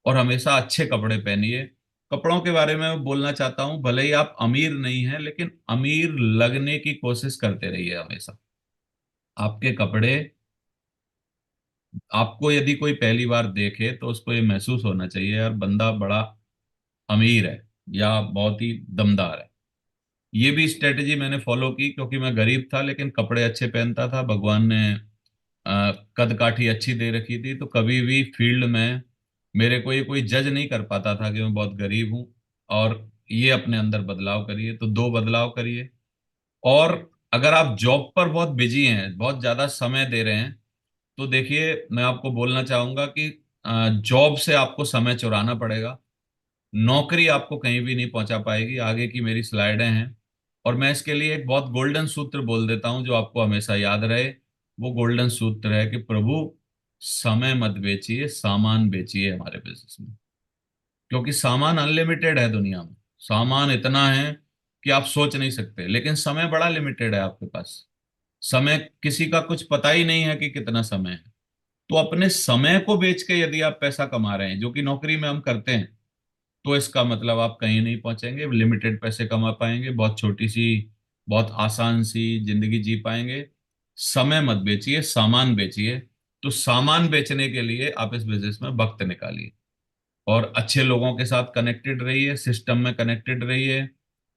और हमेशा अच्छे कपड़े पहनिए। कपड़ों के बारे में मैं बोलना चाहता हूँ, भले ही आप अमीर नहीं हैं लेकिन अमीर लगने की कोशिश करते रहिए हमेशा। आपके कपड़े, आपको यदि कोई पहली बार देखे तो उसको ये महसूस होना चाहिए यार बंदा बड़ा अमीर है या बहुत ही दमदार है। ये भी स्ट्रेटेजी मैंने फॉलो की, क्योंकि मैं गरीब था लेकिन कपड़े अच्छे पहनता था, भगवान ने कद काठी अच्छी दे रखी थी, तो कभी भी फील्ड में मेरे को ये कोई जज नहीं कर पाता था कि मैं बहुत गरीब हूँ। और ये अपने अंदर बदलाव करिए, तो दो बदलाव करिए। और अगर आप जॉब पर बहुत बिजी हैं, बहुत ज्यादा समय दे रहे हैं, तो देखिए मैं आपको बोलना चाहूंगा कि जॉब से आपको समय चुराना पड़ेगा। नौकरी आपको कहीं भी नहीं पहुंचा पाएगी। आगे की मेरी स्लाइडें हैं, और मैं इसके लिए एक बहुत गोल्डन सूत्र बोल देता हूं जो आपको हमेशा याद रहे। वो गोल्डन सूत्र है कि प्रभु, समय मत बेचिए, सामान बेचिए हमारे बिजनेस में। क्योंकि सामान अनलिमिटेड है दुनिया में, सामान इतना है कि आप सोच नहीं सकते, लेकिन समय बड़ा लिमिटेड है आपके पास। समय किसी का कुछ पता ही नहीं है कि कितना समय है। तो अपने समय को बेच के यदि आप पैसा कमा रहे हैं, जो कि नौकरी में हम करते हैं, तो इसका मतलब आप कहीं नहीं पहुंचेंगे, लिमिटेड पैसे कमा पाएंगे, बहुत छोटी सी, बहुत आसान सी जिंदगी जी पाएंगे। समय मत बेचिए, सामान बेचिए। तो सामान बेचने के लिए आप इस बिजनेस में वक्त निकालिए, और अच्छे लोगों के साथ कनेक्टेड रहिए, सिस्टम में कनेक्टेड रहिए,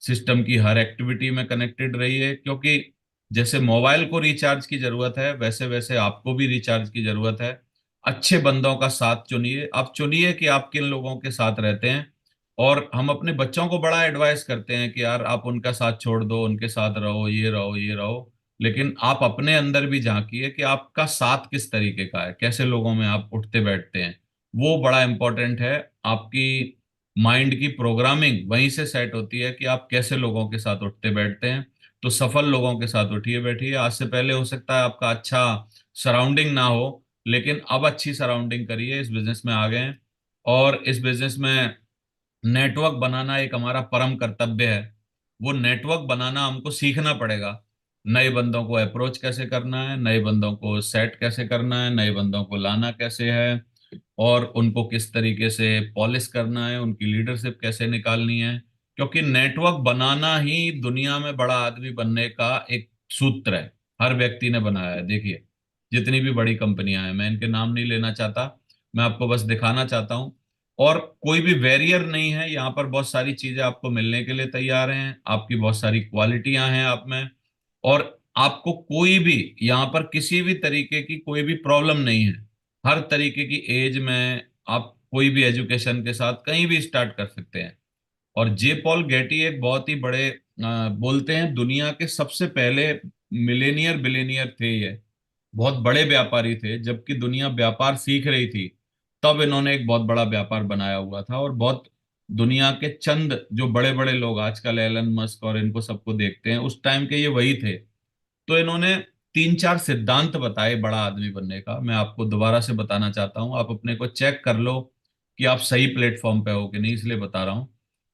सिस्टम की हर एक्टिविटी में कनेक्टेड रहिए। क्योंकि जैसे मोबाइल को रिचार्ज की जरूरत है, वैसे वैसे आपको भी रिचार्ज की जरूरत है। अच्छे बंदों का साथ चुनिए, आप चुनिए कि आप किन लोगों के साथ रहते हैं। और हम अपने बच्चों को बड़ा एडवाइस करते हैं कि यार आप उनका साथ छोड़ दो, उनके साथ रहो, ये रहो, ये रहो। लेकिन आप अपने अंदर भी झांकिए कि आपका साथ किस तरीके का है, कैसे लोगों में आप उठते बैठते हैं। वो बड़ा इंपॉर्टेंट है। आपकी माइंड की प्रोग्रामिंग वहीं से सेट होती है कि आप कैसे लोगों के साथ उठते बैठते हैं। तो सफल लोगों के साथ उठिए बैठिए। आज से पहले हो सकता है आपका अच्छा सराउंडिंग ना हो, लेकिन अब अच्छी सराउंडिंग करिए, इस बिजनेस में आ गए हैं। और इस बिजनेस में नेटवर्क बनाना एक हमारा परम कर्तव्य है। वो नेटवर्क बनाना हमको सीखना पड़ेगा। नए बंदों को अप्रोच कैसे करना है, नए बंदों को सेट कैसे करना है, नए बंदों को लाना कैसे है, और उनको किस तरीके से पॉलिश करना है, उनकी लीडरशिप कैसे निकालनी है। क्योंकि नेटवर्क बनाना ही दुनिया में बड़ा आदमी बनने का एक सूत्र है। हर व्यक्ति ने बनाया है। देखिए जितनी भी बड़ी कंपनियां हैं, मैं इनके नाम नहीं लेना चाहता, मैं आपको बस दिखाना चाहता हूँ। और कोई भी बैरियर नहीं है यहाँ पर, बहुत सारी चीजें आपको मिलने के लिए तैयार हैं, आपकी बहुत सारी क्वालिटियां हैं आप में। और आपको कोई भी यहाँ पर किसी भी तरीके की कोई भी प्रॉब्लम नहीं है। हर तरीके की एज में आप कोई भी एजुकेशन के साथ कहीं भी स्टार्ट कर सकते हैं। और जे पॉल गेटी एक बहुत ही बड़े बोलते हैं दुनिया के सबसे पहले मिलेनियर बिलेनियर थे ये, बहुत बड़े व्यापारी थे। जबकि दुनिया व्यापार सीख रही थी, तब इन्होंने एक बहुत बड़ा व्यापार बनाया हुआ था। और बहुत दुनिया के चंद जो बड़े बड़े लोग आजकल एलन मस्क और इनको सबको देखते हैं, उस टाइम के ये वही थे। तो इन्होंने तीन चार सिद्धांत बताए बड़ा आदमी बनने का। मैं आपको दोबारा से बताना चाहता हूँ, आप अपने को चेक कर लो कि आप सही प्लेटफॉर्म पे हो कि नहीं, इसलिए बता रहा हूँ।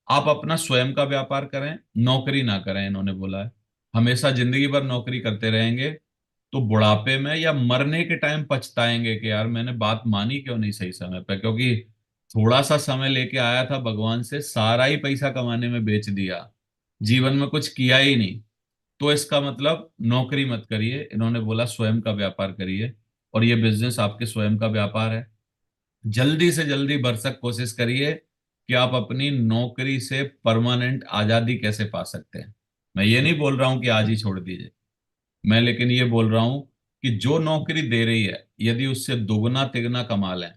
आप अपना स्वयं का व्यापार करें, नौकरी ना करें, इन्होंने बोला है। हमेशा जिंदगी भर नौकरी करते रहेंगे तो बुढ़ापे में या मरने के टाइम पछताएंगे कि यार मैंने बात मानी क्यों नहीं सही समय पे, क्योंकि थोड़ा सा समय लेके आया था भगवान से, सारा ही पैसा कमाने में बेच दिया, जीवन में कुछ किया ही नहीं। तो इसका मतलब नौकरी मत करिए, इन्होंने बोला स्वयं का व्यापार करिए, और ये बिजनेस आपके स्वयं का व्यापार है। जल्दी से जल्दी भरसक कोशिश करिए कि आप अपनी नौकरी से परमानेंट आजादी कैसे पा सकते हैं। मैं ये नहीं बोल रहा हूं कि आज ही छोड़ दीजिए, मैं लेकिन ये बोल रहा हूं कि जो नौकरी दे रही है यदि उससे दोगुना तिगुना कमा लें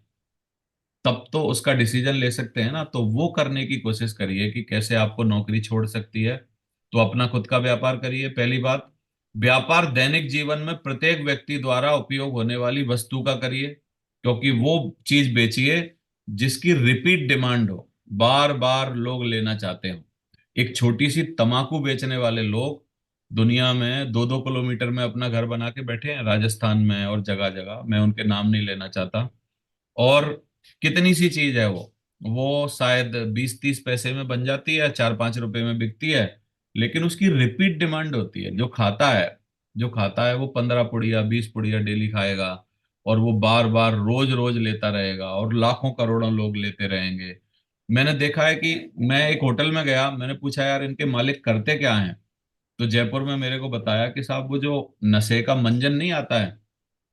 तब तो उसका डिसीजन ले सकते हैं ना, तो वो करने की कोशिश करिए कि कैसे आपको नौकरी छोड़ सकती है। तो अपना खुद का व्यापार करिए। पहली बात, व्यापार दैनिक जीवन में प्रत्येक व्यक्ति द्वारा उपयोग होने वाली वस्तु का करिए, क्योंकि वो चीज बेचिए जिसकी रिपीट डिमांड हो, बार बार लोग लेना चाहते हो। एक छोटी सी तंबाकू बेचने वाले लोग दुनिया में 2-2 किलोमीटर में अपना घर बना के बैठे हैं, राजस्थान में और जगह जगह, मैं उनके नाम नहीं लेना चाहता। और कितनी सी चीज है वो शायद 20-30 पैसे में बन जाती है, 4-5 रुपए में बिकती है, लेकिन उसकी रिपीट डिमांड होती है। जो खाता है वो 15 पुड़िया 20 पुड़िया डेली खाएगा, और वो बार बार रोज रोज लेता रहेगा, और लाखों करोड़ों लोग लेते रहेंगे। मैंने देखा है कि मैं एक होटल में गया, मैंने पूछा यार इनके मालिक करते क्या हैं, तो जयपुर में मेरे को बताया कि साहब वो जो नशे का मंजन नहीं आता है,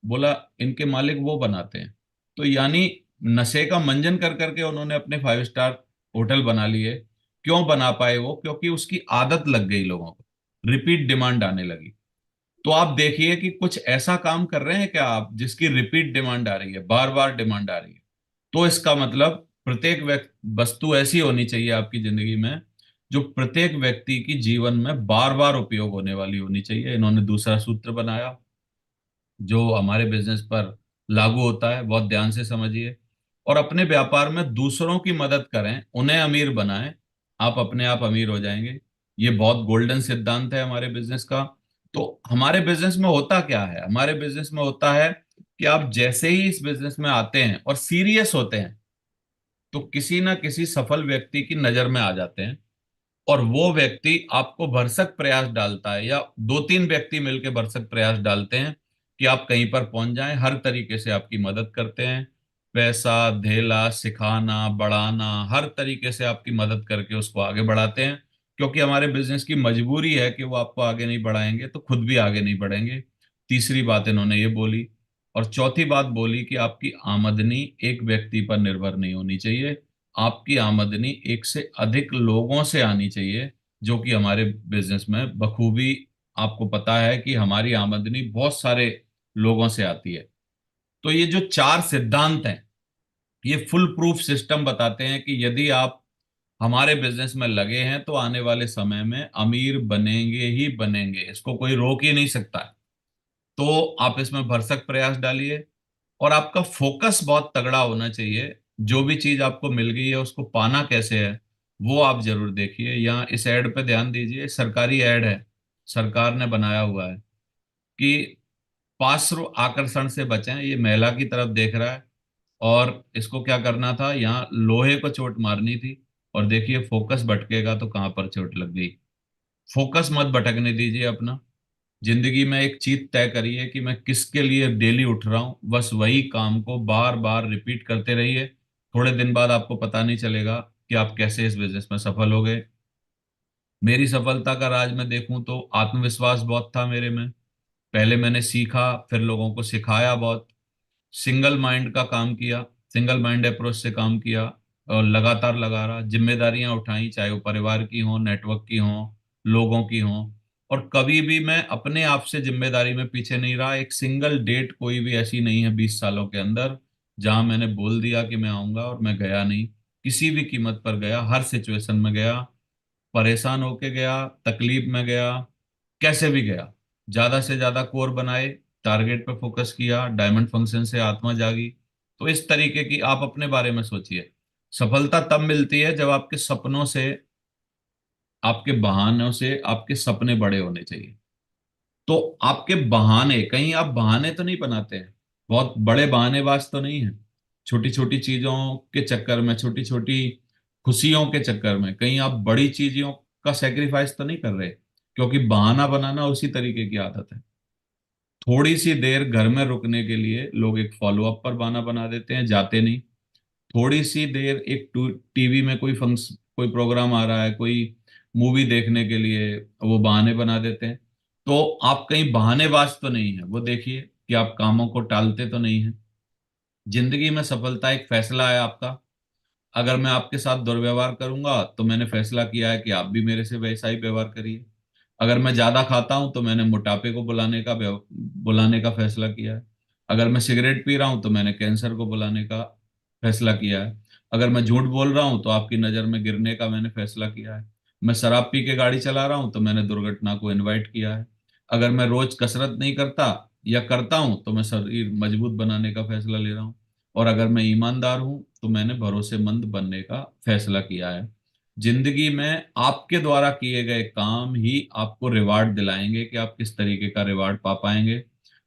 बोला इनके मालिक वो बनाते हैं। तो यानी नशे का मंजन कर करके उन्होंने अपने 5 स्टार होटल बना लिए। क्यों बना पाए वो? क्योंकि उसकी आदत लग गई लोगों को, रिपीट डिमांड आने लगी। तो आप देखिए कि कुछ ऐसा काम कर रहे हैं क्या आप जिसकी रिपीट डिमांड आ रही है, बार बार डिमांड आ रही है। तो इसका मतलब प्रत्येक व्यक्ति वस्तु ऐसी होनी चाहिए आपकी जिंदगी में जो प्रत्येक व्यक्ति की जीवन में बार बार उपयोग होने वाली होनी चाहिए। इन्होंने दूसरा सूत्र बनाया जो हमारे बिजनेस पर लागू होता है, बहुत ध्यान से समझिए। और अपने व्यापार में दूसरों की मदद करें, उन्हें अमीर बनाएं, आप अपने आप अमीर हो जाएंगे। ये बहुत गोल्डन सिद्धांत है हमारे बिजनेस का। तो हमारे बिजनेस में होता क्या है? हमारे बिजनेस में होता है कि आप जैसे ही इस बिजनेस में आते हैं और सीरियस होते हैं तो किसी ना किसी सफल व्यक्ति की नजर में आ जाते हैं, और वो व्यक्ति आपको भरसक प्रयास डालता है, या 2-3 व्यक्ति मिलकर भरसक प्रयास डालते हैं कि आप कहीं पर पहुंच जाएं, हर तरीके से आपकी मदद करते हैं। पैसा धेला, सिखाना, बढ़ाना, हर तरीके से आपकी मदद करके उसको आगे बढ़ाते हैं, क्योंकि हमारे बिजनेस की मजबूरी है कि वो आपको आगे नहीं बढ़ाएंगे तो खुद भी आगे नहीं बढ़ेंगे। तीसरी बात इन्होंने ये बोली। और चौथी बात बोली कि आपकी आमदनी एक व्यक्ति पर निर्भर नहीं होनी चाहिए, आपकी आमदनी एक से अधिक लोगों से आनी चाहिए, जो कि हमारे बिजनेस में बखूबी आपको पता है कि हमारी आमदनी बहुत सारे लोगों से आती है। तो ये जो 4 सिद्धांत हैं ये फुल प्रूफ सिस्टम बताते हैं कि यदि आप हमारे बिजनेस में लगे हैं तो आने वाले समय में अमीर बनेंगे ही बनेंगे, इसको कोई रोक ही नहीं सकता है। तो आप इसमें भरसक प्रयास डालिए, और आपका फोकस बहुत तगड़ा होना चाहिए। जो भी चीज आपको मिल गई है उसको पाना कैसे है वो आप जरूर देखिए। यहाँ इस ऐड पे ध्यान दीजिए, सरकारी ऐड है, सरकार ने बनाया हुआ है कि पाश्व आकर्षण से बचें। ये महिला की तरफ देख रहा है, और इसको क्या करना था, यहाँ लोहे को चोट मारनी थी, और देखिए फोकस भटकेगा तो कहाँ पर चोट लग गई। फोकस मत भटकने दीजिए अपना। जिंदगी में एक चीज तय करिए कि मैं किसके लिए डेली उठ रहा हूं, बस वही काम को बार बार रिपीट करते रहिए। थोड़े दिन बाद आपको पता नहीं चलेगा कि आप कैसे इस बिजनेस में सफल हो गए। मेरी सफलता का राज मैं देखूं तो आत्मविश्वास बहुत था मेरे में। पहले मैंने सीखा, फिर लोगों को सिखाया बहुत, सिंगल माइंड का काम किया, सिंगल माइंड अप्रोच से काम किया, और लगातार लगा रहा, जिम्मेदारियां उठाई, चाहे वो परिवार की हो, नेटवर्क की हो, लोगों की हो। और कभी भी मैं अपने आप से जिम्मेदारी में पीछे नहीं रहा। एक सिंगल डेट कोई भी ऐसी नहीं है 20 सालों के अंदर जहां मैंने बोल दिया कि मैं आऊंगा और मैं गया नहीं। किसी भी कीमत पर गया, हर सिचुएशन में गया, परेशान होके गया, तकलीफ में गया, कैसे भी गया। ज्यादा से ज्यादा कोर बनाए, टारगेट पे फोकस किया, डायमंड फंक्शन से आत्मा जागी। तो इस तरीके की आप अपने बारे में सोचिए। सफलता तब मिलती है जब आपके सपनों से, आपके बहानों से आपके सपने बड़े होने चाहिए। तो आपके बहाने, कहीं आप बहाने तो नहीं बनाते हैं, बहुत बड़े बहानेबाज तो नहीं है। छोटी छोटी चीजों के चक्कर में, छोटी छोटी खुशियों के चक्कर में कहीं आप बड़ी चीजों का सेक्रीफाइस तो नहीं कर रहे, क्योंकि बहाना बनाना उसी तरीके की आदत है। थोड़ी सी देर घर में रुकने के लिए लोग एक फॉलो अप पर बहाना बना देते हैं, जाते नहीं। थोड़ी सी देर एक टीवी में कोई प्रोग्राम आ रहा है, कोई मूवी देखने के लिए वो बहाने बना देते हैं। तो आप कहीं बहानेबाज तो नहीं है, वो देखिए कि आप कामों को टालते तो नहीं है। जिंदगी में सफलता एक फैसला है आपका। अगर मैं आपके साथ दुर्व्यवहार करूंगा तो मैंने फैसला किया है कि आप भी मेरे से वैसा ही व्यवहार करिए। अगर मैं ज्यादा खाता हूं तो मैंने मोटापे को बुलाने का फैसला किया है। अगर मैं सिगरेट पी रहा हूं तो मैंने कैंसर को बुलाने का फैसला किया है। अगर मैं झूठ बोल रहा हूं तो आपकी नजर में गिरने का मैंने फैसला किया है। मैं शराब पी के गाड़ी चला रहा हूं तो मैंने दुर्घटना को इनवाइट किया है। अगर मैं रोज कसरत नहीं करता या करता हूं तो मैं शरीर मजबूत बनाने का फैसला ले रहा हूं। और अगर मैं ईमानदार हूं तो मैंने भरोसेमंद बनने का फैसला किया है। जिंदगी में आपके द्वारा किए गए काम ही आपको रिवार्ड दिलाएंगे कि आप किस तरीके का रिवार्ड पा पाएंगे।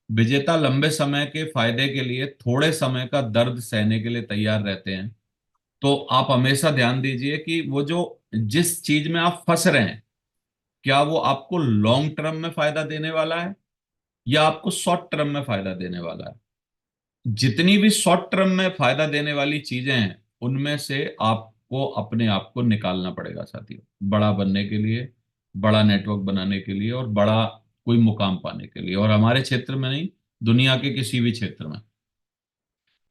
विजेता लंबे समय के फायदे के लिए थोड़े समय का दर्द सहने के लिए तैयार रहते हैं। तो आप हमेशा ध्यान दीजिए कि वो जो जिस चीज में आप फंस रहे हैं, क्या वो आपको लॉन्ग टर्म में फायदा देने वाला है या आपको शॉर्ट टर्म में फायदा देने वाला है। जितनी भी शॉर्ट टर्म में फायदा देने वाली चीजें हैं, उनमें से आपको अपने आप को निकालना पड़ेगा साथियों, बड़ा बनने के लिए, बड़ा नेटवर्क बनाने के लिए और बड़ा कोई मुकाम पाने के लिए। और हमारे क्षेत्र में नहीं, दुनिया के किसी भी क्षेत्र में।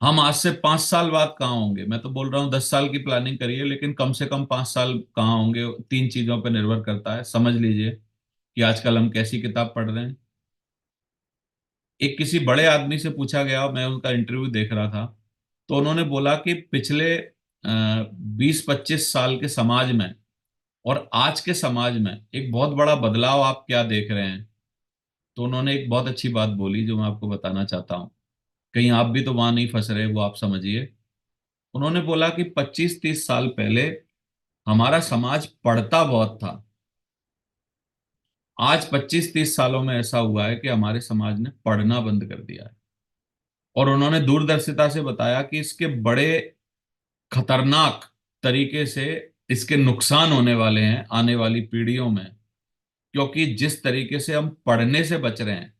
हम आज से 5 साल बाद कहाँ होंगे, मैं तो बोल रहा हूँ 10 साल की प्लानिंग करिए, लेकिन कम से कम 5 साल कहाँ होंगे, 3 चीजों पर निर्भर करता है। समझ लीजिए कि आजकल हम कैसी किताब पढ़ रहे हैं। एक किसी बड़े आदमी से पूछा गया, मैं उनका इंटरव्यू देख रहा था, तो उन्होंने बोला कि पिछले 20-25 साल के समाज में और आज के समाज में एक बहुत बड़ा बदलाव आप क्या देख रहे हैं। तो उन्होंने एक बहुत अच्छी बात बोली जो मैं आपको बताना चाहता हूँ, कहीं आप भी तो वहां नहीं फंस रहे, वो आप समझिए। उन्होंने बोला कि 25-30 साल पहले हमारा समाज पढ़ता बहुत था। आज 25-30 सालों में ऐसा हुआ है कि हमारे समाज ने पढ़ना बंद कर दिया है। और उन्होंने दूरदर्शिता से बताया कि इसके बड़े खतरनाक तरीके से इसके नुकसान होने वाले हैं आने वाली पीढ़ियों में। क्योंकि जिस तरीके से हम पढ़ने से बच रहे हैं,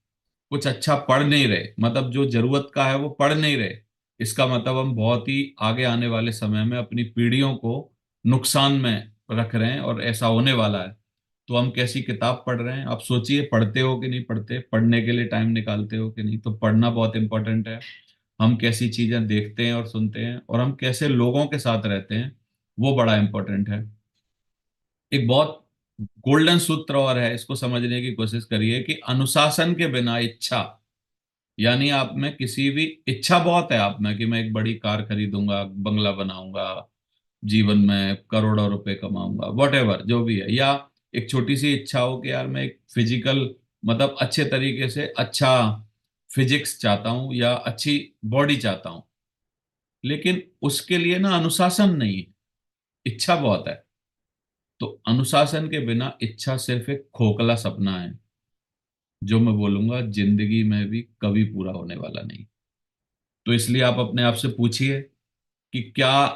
कुछ अच्छा पढ़ नहीं रहे, मतलब जो जरूरत का है वो पढ़ नहीं रहे, इसका मतलब हम बहुत ही आगे आने वाले समय में अपनी पीढ़ियों को नुकसान में रख रहे हैं और ऐसा होने वाला है। तो हम कैसी किताब पढ़ रहे हैं, आप सोचिए, पढ़ते हो कि नहीं पढ़ते, पढ़ने के लिए टाइम निकालते हो कि नहीं। तो पढ़ना बहुत इंपॉर्टेंट है। हम कैसी चीजें देखते हैं और सुनते हैं और हम कैसे लोगों के साथ रहते हैं, वो बड़ा इंपॉर्टेंट है। एक बहुत गोल्डन सूत्र और है, इसको समझने की कोशिश करिए कि अनुशासन के बिना इच्छा, यानी आप में किसी भी इच्छा बहुत है आप में कि मैं एक बड़ी कार खरीदूंगा, बंगला बनाऊंगा, जीवन में करोड़ों रुपए कमाऊंगा, वॉट एवर जो भी है, या एक छोटी सी इच्छा हो कि यार मैं एक फिजिकल, मतलब अच्छे तरीके से अच्छा फिजिक्स चाहता हूं या अच्छी बॉडी चाहता हूं, लेकिन उसके लिए ना अनुशासन नहीं है, इच्छा बहुत है। तो अनुशासन के बिना इच्छा सिर्फ एक खोखला सपना है, जो मैं बोलूंगा जिंदगी में भी कभी पूरा होने वाला नहीं। तो इसलिए आप अपने आप से पूछिए कि क्या,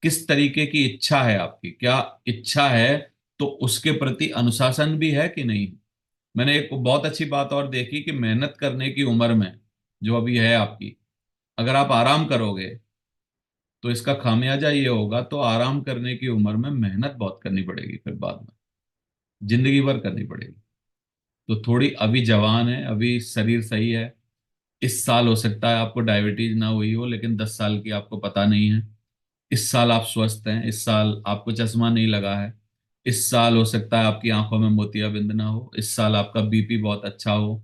किस तरीके की इच्छा है आपकी, क्या इच्छा है तो उसके प्रति अनुशासन भी है कि नहीं। मैंने एक बहुत अच्छी बात और देखी कि मेहनत करने की उम्र में जो अभी है आपकी, अगर आप आराम करोगे तो इसका खामियाजा ये होगा, तो आराम करने की उम्र में मेहनत बहुत करनी पड़ेगी, फिर बाद में जिंदगी भर करनी पड़ेगी। तो थोड़ी अभी जवान है, अभी शरीर सही है, इस साल हो सकता है आपको डायबिटीज ना हुई हो, लेकिन 10 साल की आपको पता नहीं है। इस साल आप स्वस्थ हैं, इस साल आपको चश्मा नहीं लगा है, इस साल हो सकता है आपकी आंखों में मोतियाबिंद ना हो, इस साल आपका बीपी बहुत अच्छा हो,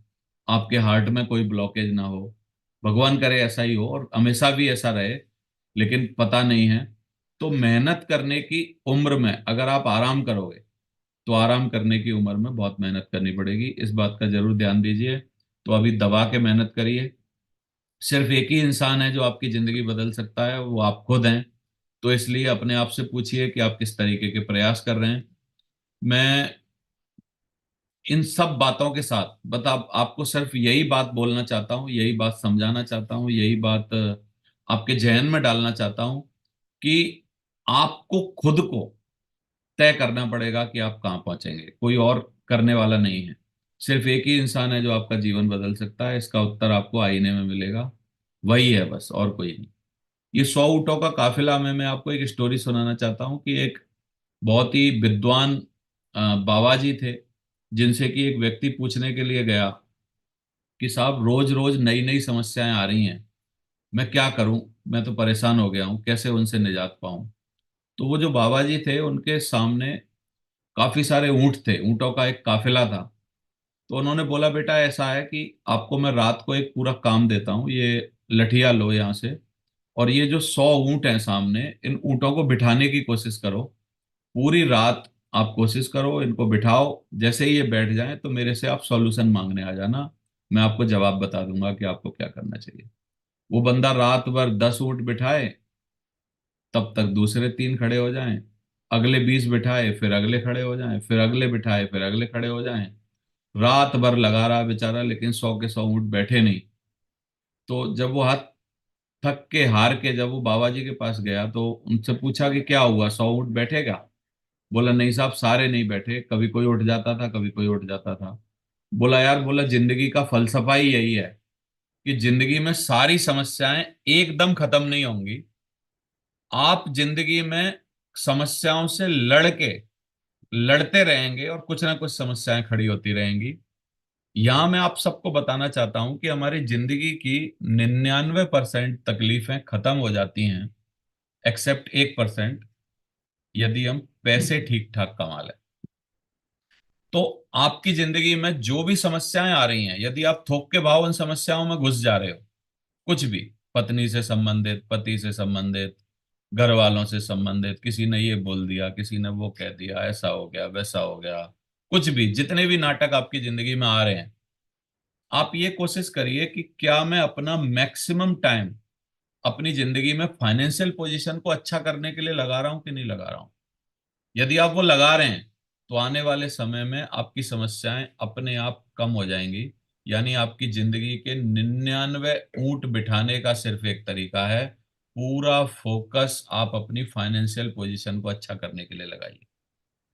आपके हार्ट में कोई ब्लॉकेज ना हो। भगवान करे ऐसा ही हो और हमेशा भी ऐसा रहे, लेकिन पता नहीं है। तो मेहनत करने की उम्र में अगर आप आराम करोगे, तो आराम करने की उम्र में बहुत मेहनत करनी पड़ेगी, इस बात का जरूर ध्यान दीजिए। तो अभी दबा के मेहनत करिए। सिर्फ एक ही इंसान है जो आपकी जिंदगी बदल सकता है, वो आप खुद हैं। तो इसलिए अपने आप से पूछिए कि आप किस तरीके के प्रयास कर रहे हैं। मैं इन सब बातों के साथ बता आपको सिर्फ यही बात बोलना चाहता हूँ, यही बात समझाना चाहता हूँ, यही बात आपके जहन में डालना चाहता हूँ कि आपको खुद को तय करना पड़ेगा कि आप कहाँ पहुंचेंगे, कोई और करने वाला नहीं है। सिर्फ एक ही इंसान है जो आपका जीवन बदल सकता है, इसका उत्तर आपको आईने में मिलेगा, वही है बस, और कोई नहीं। ये 100 ऊँटों का काफिला में मैं आपको एक स्टोरी सुनाना चाहता हूँ कि एक बहुत ही विद्वान बाबा जी थे, जिनसे कि एक व्यक्ति पूछने के लिए गया कि साहब रोज रोज नई नई समस्याएं आ रही हैं, मैं क्या करूं, मैं तो परेशान हो गया हूं, कैसे उनसे निजात पाऊं। तो वो जो बाबा जी थे उनके सामने काफी सारे ऊंट थे, ऊंटों का एक काफिला था। तो उन्होंने बोला, बेटा ऐसा है कि आपको मैं रात को एक पूरा काम देता हूँ, ये लठिया लो यहाँ से, और ये जो 100 ऊंट हैं सामने, इन ऊंटों को बिठाने की कोशिश करो, पूरी रात आप कोशिश करो, इनको बिठाओ, जैसे ही ये बैठ जाएं तो मेरे से आप सॉल्यूशन मांगने आ जाना, मैं आपको जवाब बता दूंगा कि आपको क्या करना चाहिए। वो बंदा रात भर 10 ऊंट बिठाए, तब तक दूसरे 3 खड़े हो जाएं, अगले 20 बिठाए, फिर अगले खड़े हो जाएं, फिर अगले बिठाए, फिर अगले खड़े हो जाएं। रात भर लगा रहा बेचारा, लेकिन 100 के 100 ऊंट बैठे नहीं। तो जब वो हाथ थक के हार के जब वो बाबा जी के पास गया तो उनसे पूछा कि क्या हुआ, 100 ऊंट बैठे क्या? बोला, नहीं साहब, सारे नहीं बैठे, कभी कोई उठ जाता था, कभी कोई उठ जाता था। बोला, यार, बोला जिंदगी का फलसफा ही यही है कि जिंदगी में सारी समस्याएं एकदम खत्म नहीं होंगी। आप जिंदगी में समस्याओं से लड़ते रहेंगे और कुछ ना कुछ समस्याएं खड़ी होती रहेंगी। यहां मैं आप सबको बताना चाहता हूं कि हमारी जिंदगी की 99% तकलीफें खत्म हो जाती हैं, एक्सेप्ट 1%, यदि हम पैसे ठीक ठाक कमा लें। तो आपकी जिंदगी में जो भी समस्याएं आ रही हैं, यदि आप थोक के भाव उन समस्याओं में घुस जा रहे हो, कुछ भी, पत्नी से संबंधित, पति से संबंधित, घर वालों से संबंधित, किसी ने ये बोल दिया, किसी ने वो कह दिया, ऐसा हो गया, वैसा हो गया, कुछ भी, जितने भी नाटक आपकी जिंदगी में आ रहे हैं, आप ये कोशिश करिए कि क्या मैं अपना मैक्सिमम टाइम अपनी जिंदगी में फाइनेंशियल पोजीशन को अच्छा करने के लिए लगा रहा हूं कि नहीं लगा रहा हूं। यदि आप वो लगा रहे हैं तो आने वाले समय में आपकी समस्याएं अपने आप कम हो जाएंगी। यानी आपकी जिंदगी के 99 ऊंट बिठाने का सिर्फ एक तरीका है, पूरा फोकस आप अपनी फाइनेंशियल पोजीशन को अच्छा करने के लिए लगाइए।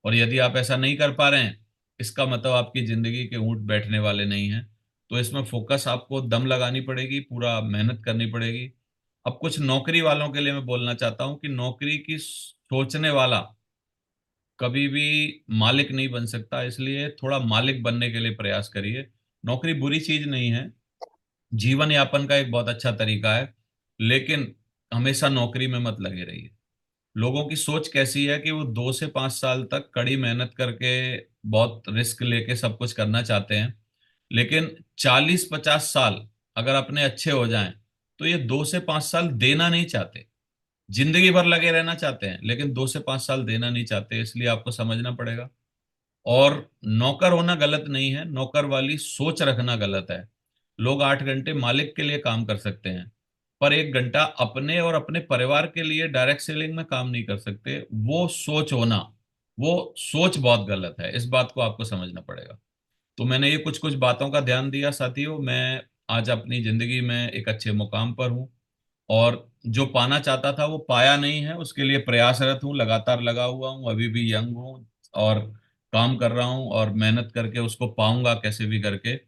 और यदि आप ऐसा नहीं कर पा रहे हैं, इसका मतलब आपकी जिंदगी के ऊंट बैठने वाले नहीं हैं। तो इसमें फोकस आपको दम लगानी पड़ेगी, पूरा मेहनत करनी पड़ेगी। अब कुछ नौकरी वालों के लिए मैं बोलना चाहता हूं कि नौकरी की सोचने वाला कभी भी मालिक नहीं बन सकता, इसलिए थोड़ा मालिक बनने के लिए प्रयास करिए। नौकरी बुरी चीज नहीं है, जीवन यापन का एक बहुत अच्छा तरीका है, लेकिन हमेशा नौकरी में मत लगे रहिए। लोगों की सोच कैसी है कि वो 2 से 5 साल तक कड़ी मेहनत करके बहुत रिस्क लेके सब कुछ करना चाहते हैं, लेकिन 40-50 साल अगर अपने अच्छे हो जाएं तो ये 2 से 5 साल देना नहीं चाहते, जिंदगी भर लगे रहना चाहते हैं, लेकिन 2 से 5 साल देना नहीं चाहते। इसलिए आपको समझना पड़ेगा। और नौकर होना गलत नहीं है, नौकर वाली सोच रखना गलत है। लोग 8 घंटे मालिक के लिए काम कर सकते हैं, पर 1 घंटा अपने और अपने परिवार के लिए डायरेक्ट सेलिंग में काम नहीं कर सकते। वो सोच होना, वो सोच बहुत गलत है, इस बात को आपको समझना पड़ेगा। तो मैंने ये कुछ कुछ बातों का ध्यान दिया साथियों, मैं आज अपनी जिंदगी में एक अच्छे मुकाम पर हूँ, और जो पाना चाहता था वो पाया नहीं है, उसके लिए प्रयासरत हूँ, लगातार लगा हुआ हूँ, अभी भी यंग हूँ, और काम कर रहा हूँ, और मेहनत करके उसको पाऊंगा कैसे भी करके।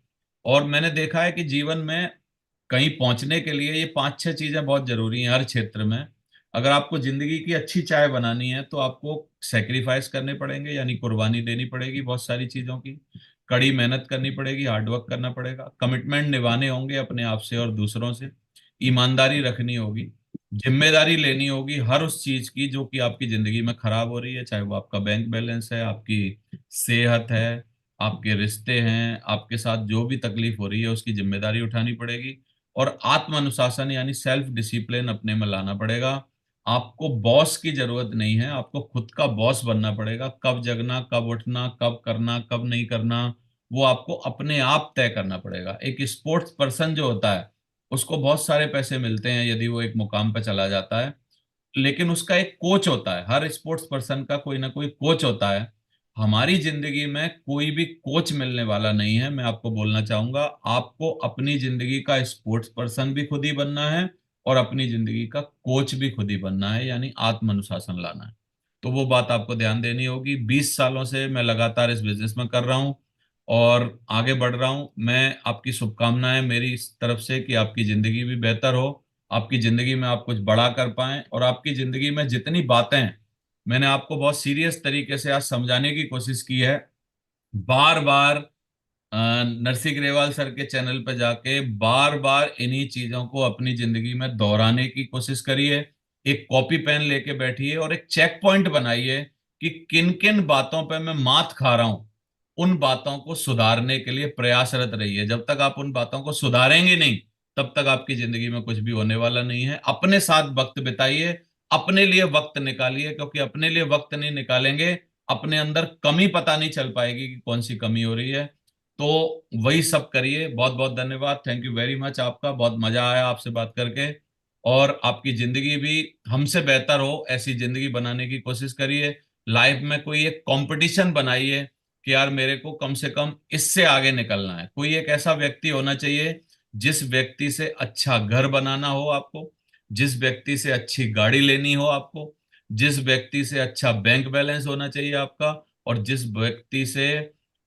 और मैंने देखा है कि जीवन में कहीं पहुंचने के लिए ये 5-6 चीजें बहुत जरूरी हैं हर क्षेत्र में। अगर आपको जिंदगी की अच्छी चाय बनानी है तो आपको सेक्रीफाइस करने पड़ेंगे, यानी कुर्बानी देनी पड़ेगी बहुत सारी चीजों की, कड़ी मेहनत करनी पड़ेगी, हार्डवर्क करना पड़ेगा, कमिटमेंट निभाने होंगे अपने आप से और दूसरों से, ईमानदारी रखनी होगी, जिम्मेदारी लेनी होगी हर उस चीज की जो कि आपकी जिंदगी में खराब हो रही है, चाहे वो आपका बैंक बैलेंस है, आपकी सेहत है, आपके रिश्ते हैं, आपके साथ जो भी तकलीफ हो रही है उसकी जिम्मेदारी उठानी पड़ेगी। और आत्म अनुशासन यानी सेल्फ डिसिप्लिन अपने में लाना पड़ेगा। आपको बॉस की जरूरत नहीं है, आपको खुद का बॉस बनना पड़ेगा। कब जगना, कब उठना, कब करना, कब नहीं करना, वो आपको अपने आप तय करना पड़ेगा। एक स्पोर्ट्स पर्सन जो होता है उसको बहुत सारे पैसे मिलते हैं यदि वो एक मुकाम पर चला जाता है, लेकिन उसका एक कोच होता है, हर स्पोर्ट्स पर्सन का कोई ना कोई कोच होता है। हमारी जिंदगी में कोई भी कोच मिलने वाला नहीं है। मैं आपको बोलना चाहूंगा, आपको अपनी जिंदगी का स्पोर्ट्स पर्सन भी खुद ही बनना है, और अपनी जिंदगी का कोच भी खुद ही बनना है, यानी आत्म अनुशासन लाना है। तो वो बात आपको ध्यान देनी होगी। 20 सालों से मैं लगातार इस बिजनेस में कर रहा हूँ और आगे बढ़ रहा हूँ। मैं आपकी शुभकामनाएं मेरी इस तरफ से कि आपकी जिंदगी भी बेहतर हो, आपकी जिंदगी में आप कुछ बड़ा कर पाएं, और आपकी जिंदगी में जितनी बातें मैंने आपको बहुत सीरियस तरीके से आज समझाने की कोशिश की है, बार बार नरसी ग्रेवाल सर के चैनल पर जाके बार बार इन्हीं चीजों को अपनी जिंदगी में दोहराने की कोशिश करिए। एक कॉपी पेन लेके बैठिए और एक चेक पॉइंट बनाइए कि किन किन बातों पे मैं मात खा रहा हूं। उन बातों को सुधारने के लिए प्रयासरत रहिए। जब तक आप उन बातों को सुधारेंगे नहीं, तब तक आपकी जिंदगी में कुछ भी होने वाला नहीं है। अपने साथ वक्त बिताइए, अपने लिए वक्त निकालिए, क्योंकि अपने लिए वक्त नहीं निकालेंगे, अपने अंदर कमी पता नहीं चल पाएगी कि कौन सी कमी हो रही है। तो वही सब करिए। बहुत बहुत धन्यवाद, थैंक यू वेरी मच। आपका बहुत मजा आया आपसे बात करके, और आपकी जिंदगी भी हमसे बेहतर हो ऐसी जिंदगी बनाने की कोशिश करिए। लाइफ में कोई एक कंपटीशन बनाइए कि यार मेरे को कम से कम इससे आगे निकलना है। कोई एक ऐसा व्यक्ति होना चाहिए जिस व्यक्ति से अच्छा घर बनाना हो आपको, जिस व्यक्ति से अच्छी गाड़ी लेनी हो आपको, जिस व्यक्ति से अच्छा बैंक बैलेंस होना चाहिए आपका, और जिस व्यक्ति से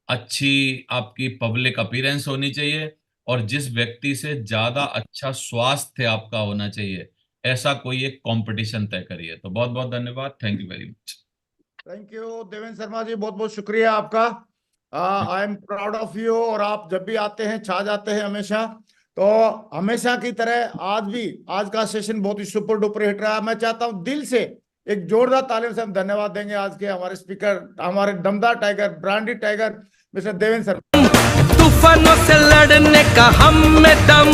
अच्छी आपकी पब्लिक अपीयरेंस होनी चाहिए, और जिस व्यक्ति से ज्यादा अच्छा स्वास्थ्य आपका होना चाहिए। ऐसा कोई एक कंपटीशन तय करिए। तो बहुत बहुत धन्यवाद, thank you very much. Thank you Devendra Sharma ji, बहुत बहुत शुक्रिया आपका। I am proud of you. और आप जब भी आते हैं छा जाते हैं हमेशा। तो हमेशा की तरह आज भी, आज का सेशन बहुत ही सुपर डुपर हिट रहा। मैं चाहता हूं दिल से एक जोरदार तालियों से हम धन्यवाद देंगे आज के हमारे स्पीकर, हमारे दमदार tiger, brandy tiger, mister Devendra Sharma. तूफानों से लड़ने का हम में दम